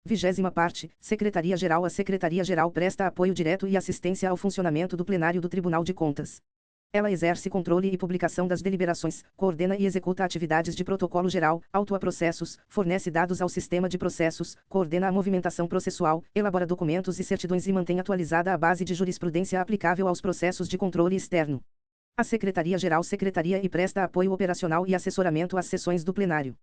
20ª parte, Secretaria-Geral. A Secretaria-Geral presta apoio direto e assistência ao funcionamento do plenário do Tribunal de Contas. Ela exerce controle e publicação das deliberações, coordena e executa atividades de protocolo geral, autua processos, fornece dados ao sistema de processos, coordena a movimentação processual, elabora documentos e certidões e mantém atualizada a base de jurisprudência aplicável aos processos de controle externo. A Secretaria-Geral secretaria e presta apoio operacional e assessoramento às sessões do plenário.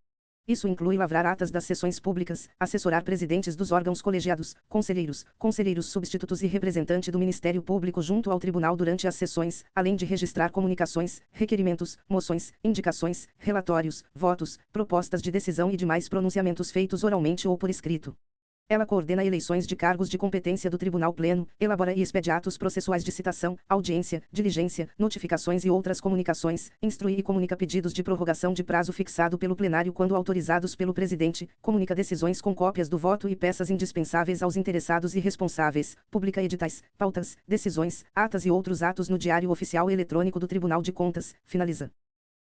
Isso inclui lavrar atas das sessões públicas, assessorar presidentes dos órgãos colegiados, conselheiros substitutos e representante do Ministério Público junto ao Tribunal durante as sessões, além de registrar comunicações, requerimentos, moções, indicações, relatórios, votos, propostas de decisão e demais pronunciamentos feitos oralmente ou por escrito. Ela coordena eleições de cargos de competência do Tribunal Pleno, elabora e expede atos processuais de citação, audiência, diligência, notificações e outras comunicações, instrui e comunica pedidos de prorrogação de prazo fixado pelo plenário quando autorizados pelo presidente, comunica decisões com cópias do voto e peças indispensáveis aos interessados e responsáveis, publica editais, pautas, decisões, atas e outros atos no Diário Oficial Eletrônico do Tribunal de Contas, finaliza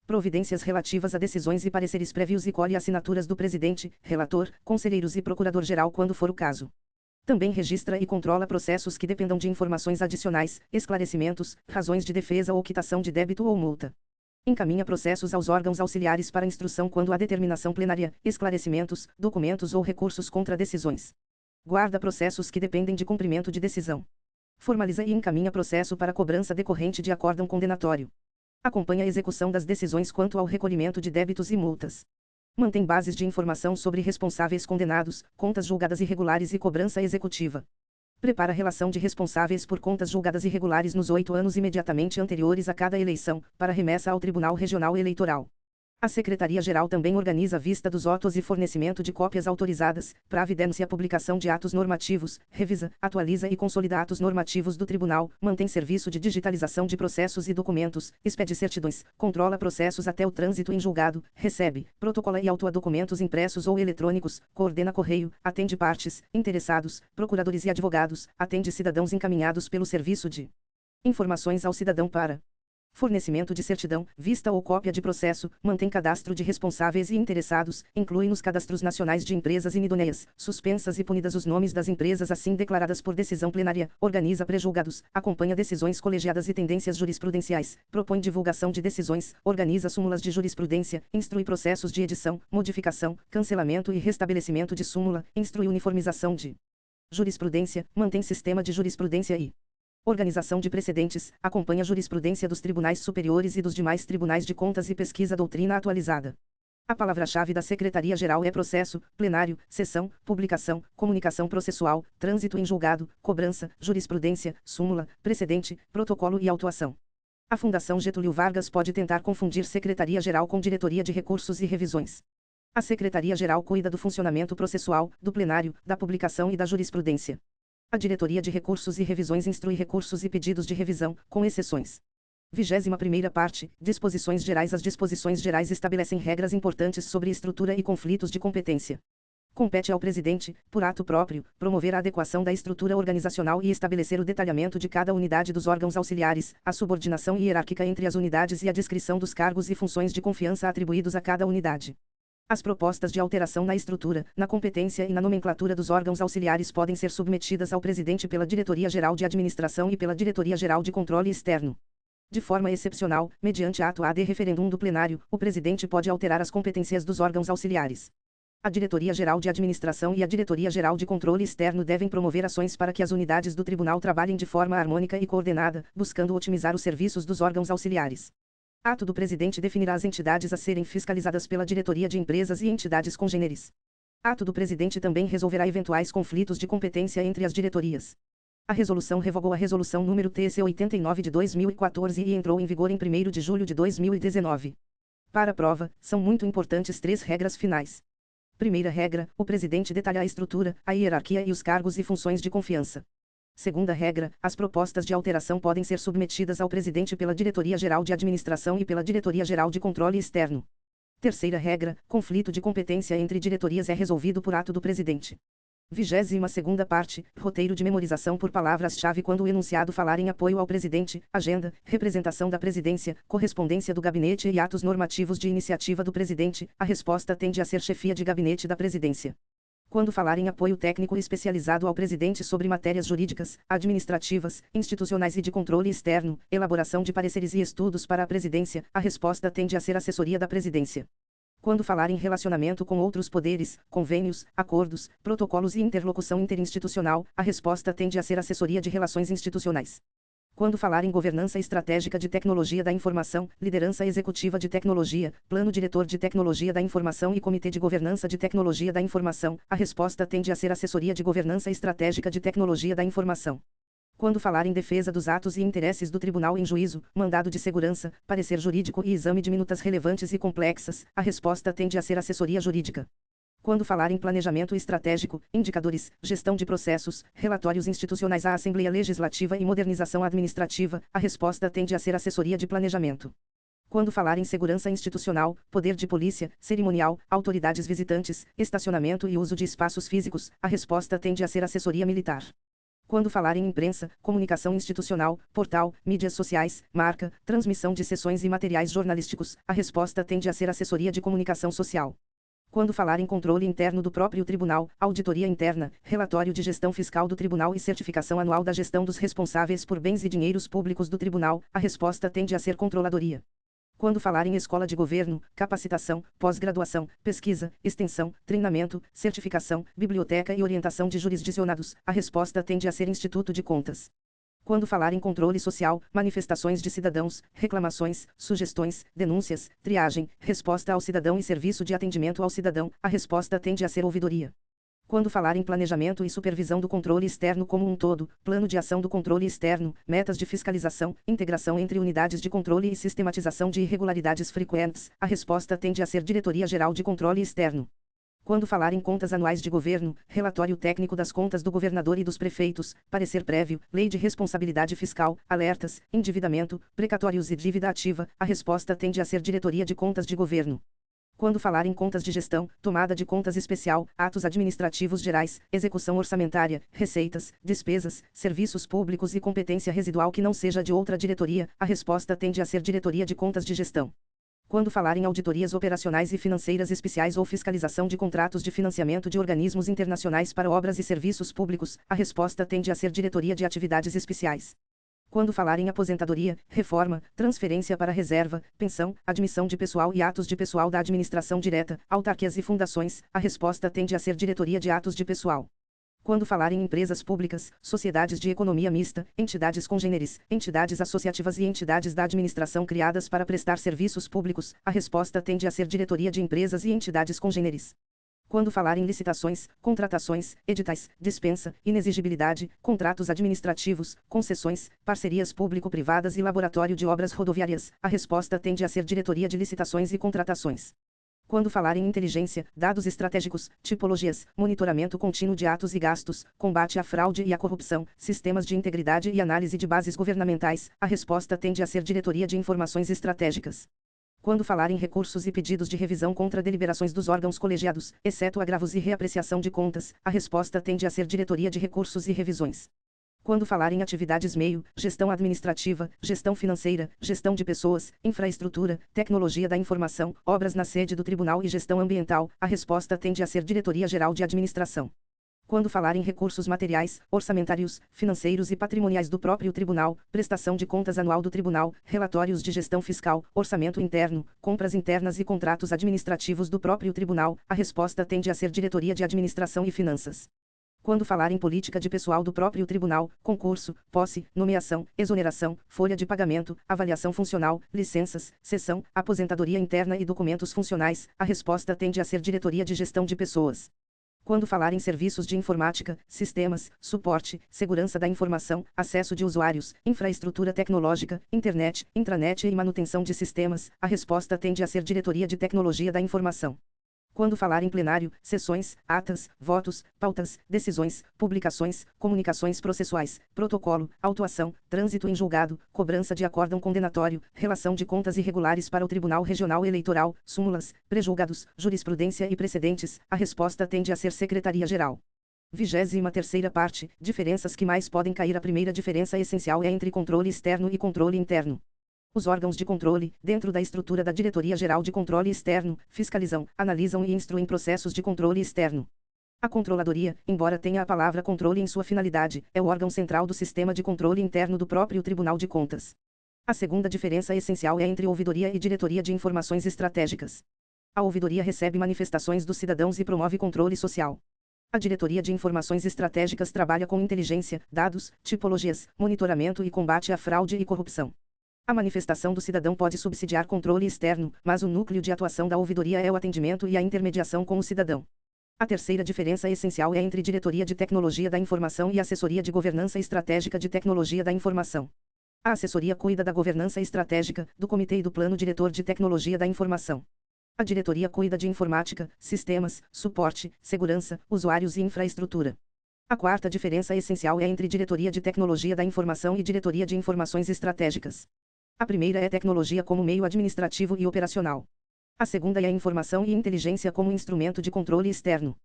providências relativas a decisões e pareceres prévios e colhe assinaturas do presidente, relator, conselheiros e procurador-geral quando for o caso. Também registra e controla processos que dependam de informações adicionais, esclarecimentos, razões de defesa ou quitação de débito ou multa. Encaminha processos aos órgãos auxiliares para instrução quando há determinação plenária, esclarecimentos, documentos ou recursos contra decisões. Guarda processos que dependem de cumprimento de decisão. Formaliza e encaminha processo para cobrança decorrente de acórdão condenatório. Acompanha a execução das decisões quanto ao recolhimento de débitos e multas. Mantém bases de informação sobre responsáveis condenados, contas julgadas irregulares e cobrança executiva. Prepara relação de responsáveis por contas julgadas irregulares nos 8 anos imediatamente anteriores a cada eleição, para remessa ao Tribunal Regional Eleitoral. A Secretaria-Geral também organiza a vista dos autos e fornecimento de cópias autorizadas, providência a publicação de atos normativos, revisa, atualiza e consolida atos normativos do Tribunal, mantém serviço de digitalização de processos e documentos, expede certidões, controla processos até o trânsito em julgado, recebe, protocola e autua documentos impressos ou eletrônicos, coordena correio, atende partes, interessados, procuradores e advogados, atende cidadãos encaminhados pelo Serviço de Informações ao Cidadão para fornecimento de certidão, vista ou cópia de processo, mantém cadastro de responsáveis e interessados, inclui nos cadastros nacionais de empresas inidôneas, suspensas e punidas os nomes das empresas assim declaradas por decisão plenária, organiza pré-julgados, acompanha decisões colegiadas e tendências jurisprudenciais, propõe divulgação de decisões, organiza súmulas de jurisprudência, instrui processos de edição, modificação, cancelamento e restabelecimento de súmula, instrui uniformização de jurisprudência, mantém sistema de jurisprudência e organização de precedentes, acompanha a jurisprudência dos tribunais superiores e dos demais tribunais de contas e pesquisa a doutrina atualizada. A palavra-chave da Secretaria-Geral é processo, plenário, sessão, publicação, comunicação processual, trânsito em julgado, cobrança, jurisprudência, súmula, precedente, protocolo e autuação. A Fundação Getúlio Vargas pode tentar confundir Secretaria-Geral com Diretoria de Recursos e Revisões. A Secretaria-Geral cuida do funcionamento processual, do plenário, da publicação e da jurisprudência. A Diretoria de Recursos e Revisões instrui recursos e pedidos de revisão, com exceções. 21ª parte. Disposições gerais. As disposições gerais estabelecem regras importantes sobre estrutura e conflitos de competência. Compete ao presidente, por ato próprio, promover a adequação da estrutura organizacional e estabelecer o detalhamento de cada unidade dos órgãos auxiliares, a subordinação hierárquica entre as unidades e a descrição dos cargos e funções de confiança atribuídos a cada unidade. As propostas de alteração na estrutura, na competência e na nomenclatura dos órgãos auxiliares podem ser submetidas ao presidente pela Diretoria-Geral de Administração e pela Diretoria-Geral de Controle Externo. De forma excepcional, mediante ato ad referendum do plenário, o presidente pode alterar as competências dos órgãos auxiliares. A Diretoria-Geral de Administração e a Diretoria-Geral de Controle Externo devem promover ações para que as unidades do tribunal trabalhem de forma harmônica e coordenada, buscando otimizar os serviços dos órgãos auxiliares. Ato do presidente definirá as entidades a serem fiscalizadas pela Diretoria de Empresas e entidades congêneres. Ato do presidente também resolverá eventuais conflitos de competência entre as diretorias. A resolução revogou a resolução número TC 89 de 2014 e entrou em vigor em 1º de julho de 2019. Para a prova, são muito importantes 3 regras finais. Primeira regra, o presidente detalha a estrutura, a hierarquia e os cargos e funções de confiança. Segunda regra, as propostas de alteração podem ser submetidas ao presidente pela Diretoria-Geral de Administração e pela Diretoria-Geral de Controle Externo. Terceira regra, conflito de competência entre diretorias é resolvido por ato do presidente. 22ª parte, roteiro de memorização por palavras-chave quando o enunciado falar em apoio ao presidente, agenda, representação da presidência, correspondência do gabinete e atos normativos de iniciativa do presidente, a resposta tende a ser chefia de gabinete da presidência. Quando falar em apoio técnico especializado ao presidente sobre matérias jurídicas, administrativas, institucionais e de controle externo, elaboração de pareceres e estudos para a presidência, a resposta tende a ser assessoria da presidência. Quando falar em relacionamento com outros poderes, convênios, acordos, protocolos e interlocução interinstitucional, a resposta tende a ser assessoria de relações institucionais. Quando falar em governança estratégica de tecnologia da informação, liderança executiva de tecnologia, plano diretor de tecnologia da informação e comitê de governança de tecnologia da informação, a resposta tende a ser assessoria de governança estratégica de tecnologia da informação. Quando falar em defesa dos atos e interesses do tribunal em juízo, mandado de segurança, parecer jurídico e exame de minutas relevantes e complexas, a resposta tende a ser assessoria jurídica. Quando falar em planejamento estratégico, indicadores, gestão de processos, relatórios institucionais à Assembleia Legislativa e modernização administrativa, a resposta tende a ser assessoria de planejamento. Quando falar em segurança institucional, poder de polícia, cerimonial, autoridades visitantes, estacionamento e uso de espaços físicos, a resposta tende a ser assessoria militar. Quando falar em imprensa, comunicação institucional, portal, mídias sociais, marca, transmissão de sessões e materiais jornalísticos, a resposta tende a ser assessoria de comunicação social. Quando falar em controle interno do próprio tribunal, auditoria interna, relatório de gestão fiscal do tribunal e certificação anual da gestão dos responsáveis por bens e dinheiros públicos do tribunal, a resposta tende a ser controladoria. Quando falar em escola de governo, capacitação, pós-graduação, pesquisa, extensão, treinamento, certificação, biblioteca e orientação de jurisdicionados, a resposta tende a ser Instituto de Contas. Quando falar em controle social, manifestações de cidadãos, reclamações, sugestões, denúncias, triagem, resposta ao cidadão e serviço de atendimento ao cidadão, a resposta tende a ser ouvidoria. Quando falar em planejamento e supervisão do controle externo como um todo, plano de ação do controle externo, metas de fiscalização, integração entre unidades de controle e sistematização de irregularidades frequentes, a resposta tende a ser Diretoria-Geral de Controle Externo. Quando falar em contas anuais de governo, relatório técnico das contas do governador e dos prefeitos, parecer prévio, lei de responsabilidade fiscal, alertas, endividamento, precatórios e dívida ativa, a resposta tende a ser Diretoria de Contas de Governo. Quando falar em contas de gestão, tomada de contas especial, atos administrativos gerais, execução orçamentária, receitas, despesas, serviços públicos e competência residual que não seja de outra diretoria, a resposta tende a ser Diretoria de Contas de Gestão. Quando falar em auditorias operacionais e financeiras especiais ou fiscalização de contratos de financiamento de organismos internacionais para obras e serviços públicos, a resposta tende a ser Diretoria de Atividades Especiais. Quando falar em aposentadoria, reforma, transferência para reserva, pensão, admissão de pessoal e atos de pessoal da administração direta, autarquias e fundações, a resposta tende a ser Diretoria de Atos de Pessoal. Quando falar em empresas públicas, sociedades de economia mista, entidades congêneres, entidades associativas e entidades da administração criadas para prestar serviços públicos, a resposta tende a ser Diretoria de Empresas e entidades congêneres. Quando falar em licitações, contratações, editais, dispensa, inexigibilidade, contratos administrativos, concessões, parcerias público-privadas e laboratório de obras rodoviárias, a resposta tende a ser Diretoria de Licitações e Contratações. Quando falar em inteligência, dados estratégicos, tipologias, monitoramento contínuo de atos e gastos, combate à fraude e à corrupção, sistemas de integridade e análise de bases governamentais, a resposta tende a ser Diretoria de Informações Estratégicas. Quando falar em recursos e pedidos de revisão contra deliberações dos órgãos colegiados, exceto agravos e reapreciação de contas, a resposta tende a ser Diretoria de Recursos e Revisões. Quando falar em atividades meio, gestão administrativa, gestão financeira, gestão de pessoas, infraestrutura, tecnologia da informação, obras na sede do tribunal e gestão ambiental, a resposta tende a ser Diretoria Geral de Administração. Quando falar em recursos materiais, orçamentários, financeiros e patrimoniais do próprio tribunal, prestação de contas anual do tribunal, relatórios de gestão fiscal, orçamento interno, compras internas e contratos administrativos do próprio tribunal, a resposta tende a ser Diretoria de Administração e Finanças. Quando falar em política de pessoal do próprio tribunal, concurso, posse, nomeação, exoneração, folha de pagamento, avaliação funcional, licenças, cessão, aposentadoria interna e documentos funcionais, a resposta tende a ser Diretoria de Gestão de Pessoas. Quando falar em serviços de informática, sistemas, suporte, segurança da informação, acesso de usuários, infraestrutura tecnológica, internet, intranet e manutenção de sistemas, a resposta tende a ser Diretoria de Tecnologia da Informação. Quando falar em plenário, sessões, atas, votos, pautas, decisões, publicações, comunicações processuais, protocolo, autuação, trânsito em julgado, cobrança de acórdão condenatório, relação de contas irregulares para o Tribunal Regional Eleitoral, súmulas, prejulgados, jurisprudência e precedentes, a resposta tende a ser Secretaria-Geral. 23ª parte, diferenças que mais podem cair. A primeira diferença essencial é entre controle externo e controle interno. Os órgãos de controle, dentro da estrutura da Diretoria Geral de Controle Externo, fiscalizam, analisam e instruem processos de controle externo. A Controladoria, embora tenha a palavra controle em sua finalidade, é o órgão central do sistema de controle interno do próprio Tribunal de Contas. A segunda diferença essencial é entre ouvidoria e Diretoria de Informações Estratégicas. A ouvidoria recebe manifestações dos cidadãos e promove controle social. A Diretoria de Informações Estratégicas trabalha com inteligência, dados, tipologias, monitoramento e combate à fraude e corrupção. A manifestação do cidadão pode subsidiar controle externo, mas o núcleo de atuação da ouvidoria é o atendimento e a intermediação com o cidadão. A terceira diferença essencial é entre Diretoria de Tecnologia da Informação e Assessoria de Governança Estratégica de Tecnologia da Informação. A assessoria cuida da governança estratégica, do comitê e do plano diretor de tecnologia da informação. A diretoria cuida de informática, sistemas, suporte, segurança, usuários e infraestrutura. A quarta diferença essencial é entre Diretoria de Tecnologia da Informação e Diretoria de Informações Estratégicas. A primeira é tecnologia como meio administrativo e operacional. A segunda é a informação e inteligência como instrumento de controle externo.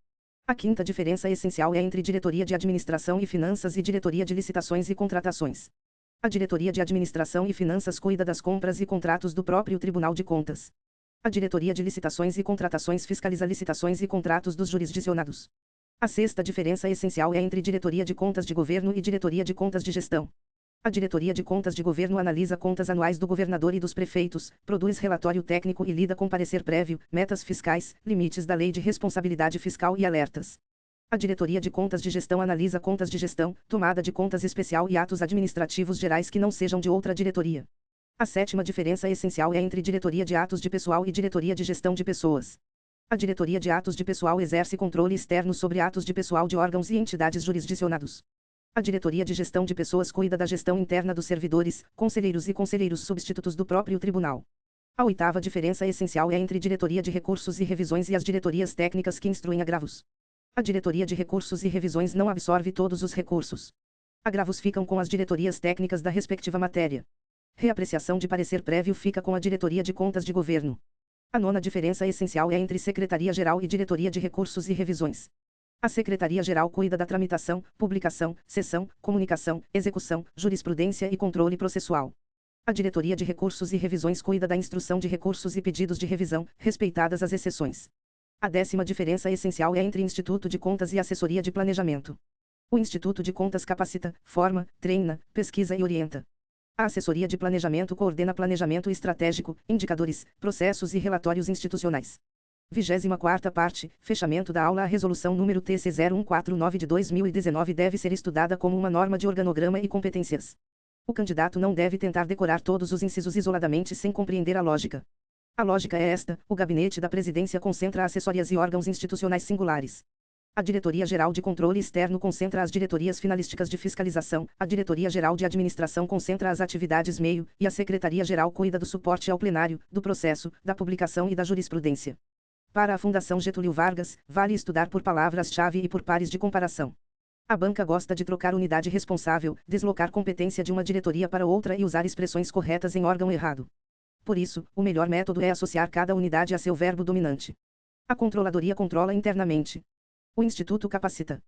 A quinta diferença essencial é entre Diretoria de Administração e Finanças e Diretoria de Licitações e Contratações. A Diretoria de Administração e Finanças cuida das compras e contratos do próprio Tribunal de Contas. A Diretoria de Licitações e Contratações fiscaliza licitações e contratos dos jurisdicionados. A sexta diferença essencial é entre Diretoria de Contas de Governo e Diretoria de Contas de Gestão. A Diretoria de Contas de Governo analisa contas anuais do governador e dos prefeitos, produz relatório técnico e lida com parecer prévio, metas fiscais, limites da Lei de Responsabilidade Fiscal e alertas. A Diretoria de Contas de Gestão analisa contas de gestão, tomada de contas especial e atos administrativos gerais que não sejam de outra diretoria. A sétima diferença essencial é entre Diretoria de Atos de Pessoal e Diretoria de Gestão de Pessoas. A Diretoria de Atos de Pessoal exerce controle externo sobre atos de pessoal de órgãos e entidades jurisdicionados. A Diretoria de Gestão de Pessoas cuida da gestão interna dos servidores, conselheiros e conselheiros substitutos do próprio tribunal. A oitava diferença essencial é entre Diretoria de Recursos e Revisões e as diretorias técnicas que instruem agravos. A Diretoria de Recursos e Revisões não absorve todos os recursos. Agravos ficam com as diretorias técnicas da respectiva matéria. Reapreciação de parecer prévio fica com a Diretoria de Contas de Governo. A nona diferença essencial é entre Secretaria-Geral e Diretoria de Recursos e Revisões. A Secretaria-Geral cuida da tramitação, publicação, sessão, comunicação, execução, jurisprudência e controle processual. A Diretoria de Recursos e Revisões cuida da instrução de recursos e pedidos de revisão, respeitadas as exceções. A 10ª diferença essencial é entre Instituto de Contas e Assessoria de Planejamento. O Instituto de Contas capacita, forma, treina, pesquisa e orienta. A Assessoria de Planejamento coordena planejamento estratégico, indicadores, processos e relatórios institucionais. 24ª parte, fechamento da aula. A resolução número TC 0149 de 2019 deve ser estudada como uma norma de organograma e competências. O candidato não deve tentar decorar todos os incisos isoladamente sem compreender a lógica. A lógica é esta: o gabinete da presidência concentra assessorias e órgãos institucionais singulares. A Diretoria Geral de Controle Externo concentra as diretorias finalísticas de fiscalização, a Diretoria Geral de Administração concentra as atividades meio, e a Secretaria Geral cuida do suporte ao plenário, do processo, da publicação e da jurisprudência. Para a Fundação Getúlio Vargas, vale estudar por palavras-chave e por pares de comparação. A banca gosta de trocar unidade responsável, deslocar competência de uma diretoria para outra e usar expressões corretas em órgão errado. Por isso, o melhor método é associar cada unidade a seu verbo dominante. A controladoria controla internamente. O Instituto capacita.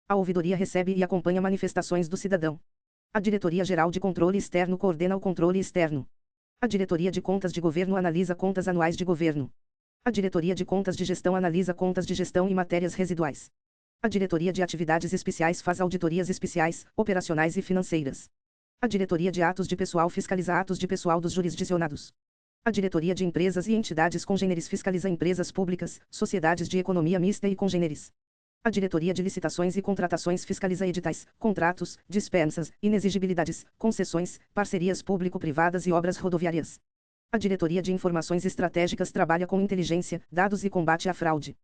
A ouvidoria recebe e acompanha manifestações do cidadão. A Diretoria-Geral de Controle Externo coordena o controle externo. A Diretoria de Contas de Governo analisa contas anuais de governo. A Diretoria de Contas de Gestão analisa contas de gestão e matérias residuais. A Diretoria de Atividades Especiais faz auditorias especiais, operacionais e financeiras. A Diretoria de Atos de Pessoal fiscaliza atos de pessoal dos jurisdicionados. A Diretoria de Empresas e Entidades Congêneres fiscaliza empresas públicas, sociedades de economia mista e congêneres. A Diretoria de Licitações e Contratações fiscaliza editais, contratos, dispensas, inexigibilidades, concessões, parcerias público-privadas e obras rodoviárias. A Diretoria de Informações Estratégicas trabalha com inteligência, dados e combate à fraude.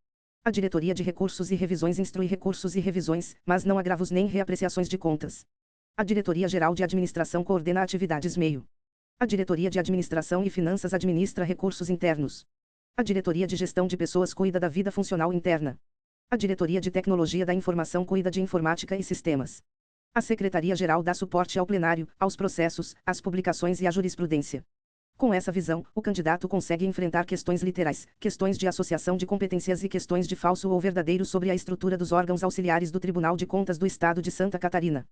A Diretoria de Recursos e Revisões instrui recursos e revisões, mas não agravos nem reapreciações de contas. A Diretoria-Geral de Administração coordena atividades meio. A Diretoria de Administração e Finanças administra recursos internos. A Diretoria de Gestão de Pessoas cuida da vida funcional interna. A Diretoria de Tecnologia da Informação cuida de informática e sistemas. A Secretaria-Geral dá suporte ao plenário, aos processos, às publicações e à jurisprudência. Com essa visão, o candidato consegue enfrentar questões literais, questões de associação de competências e questões de falso ou verdadeiro sobre a estrutura dos órgãos auxiliares do Tribunal de Contas do Estado de Santa Catarina.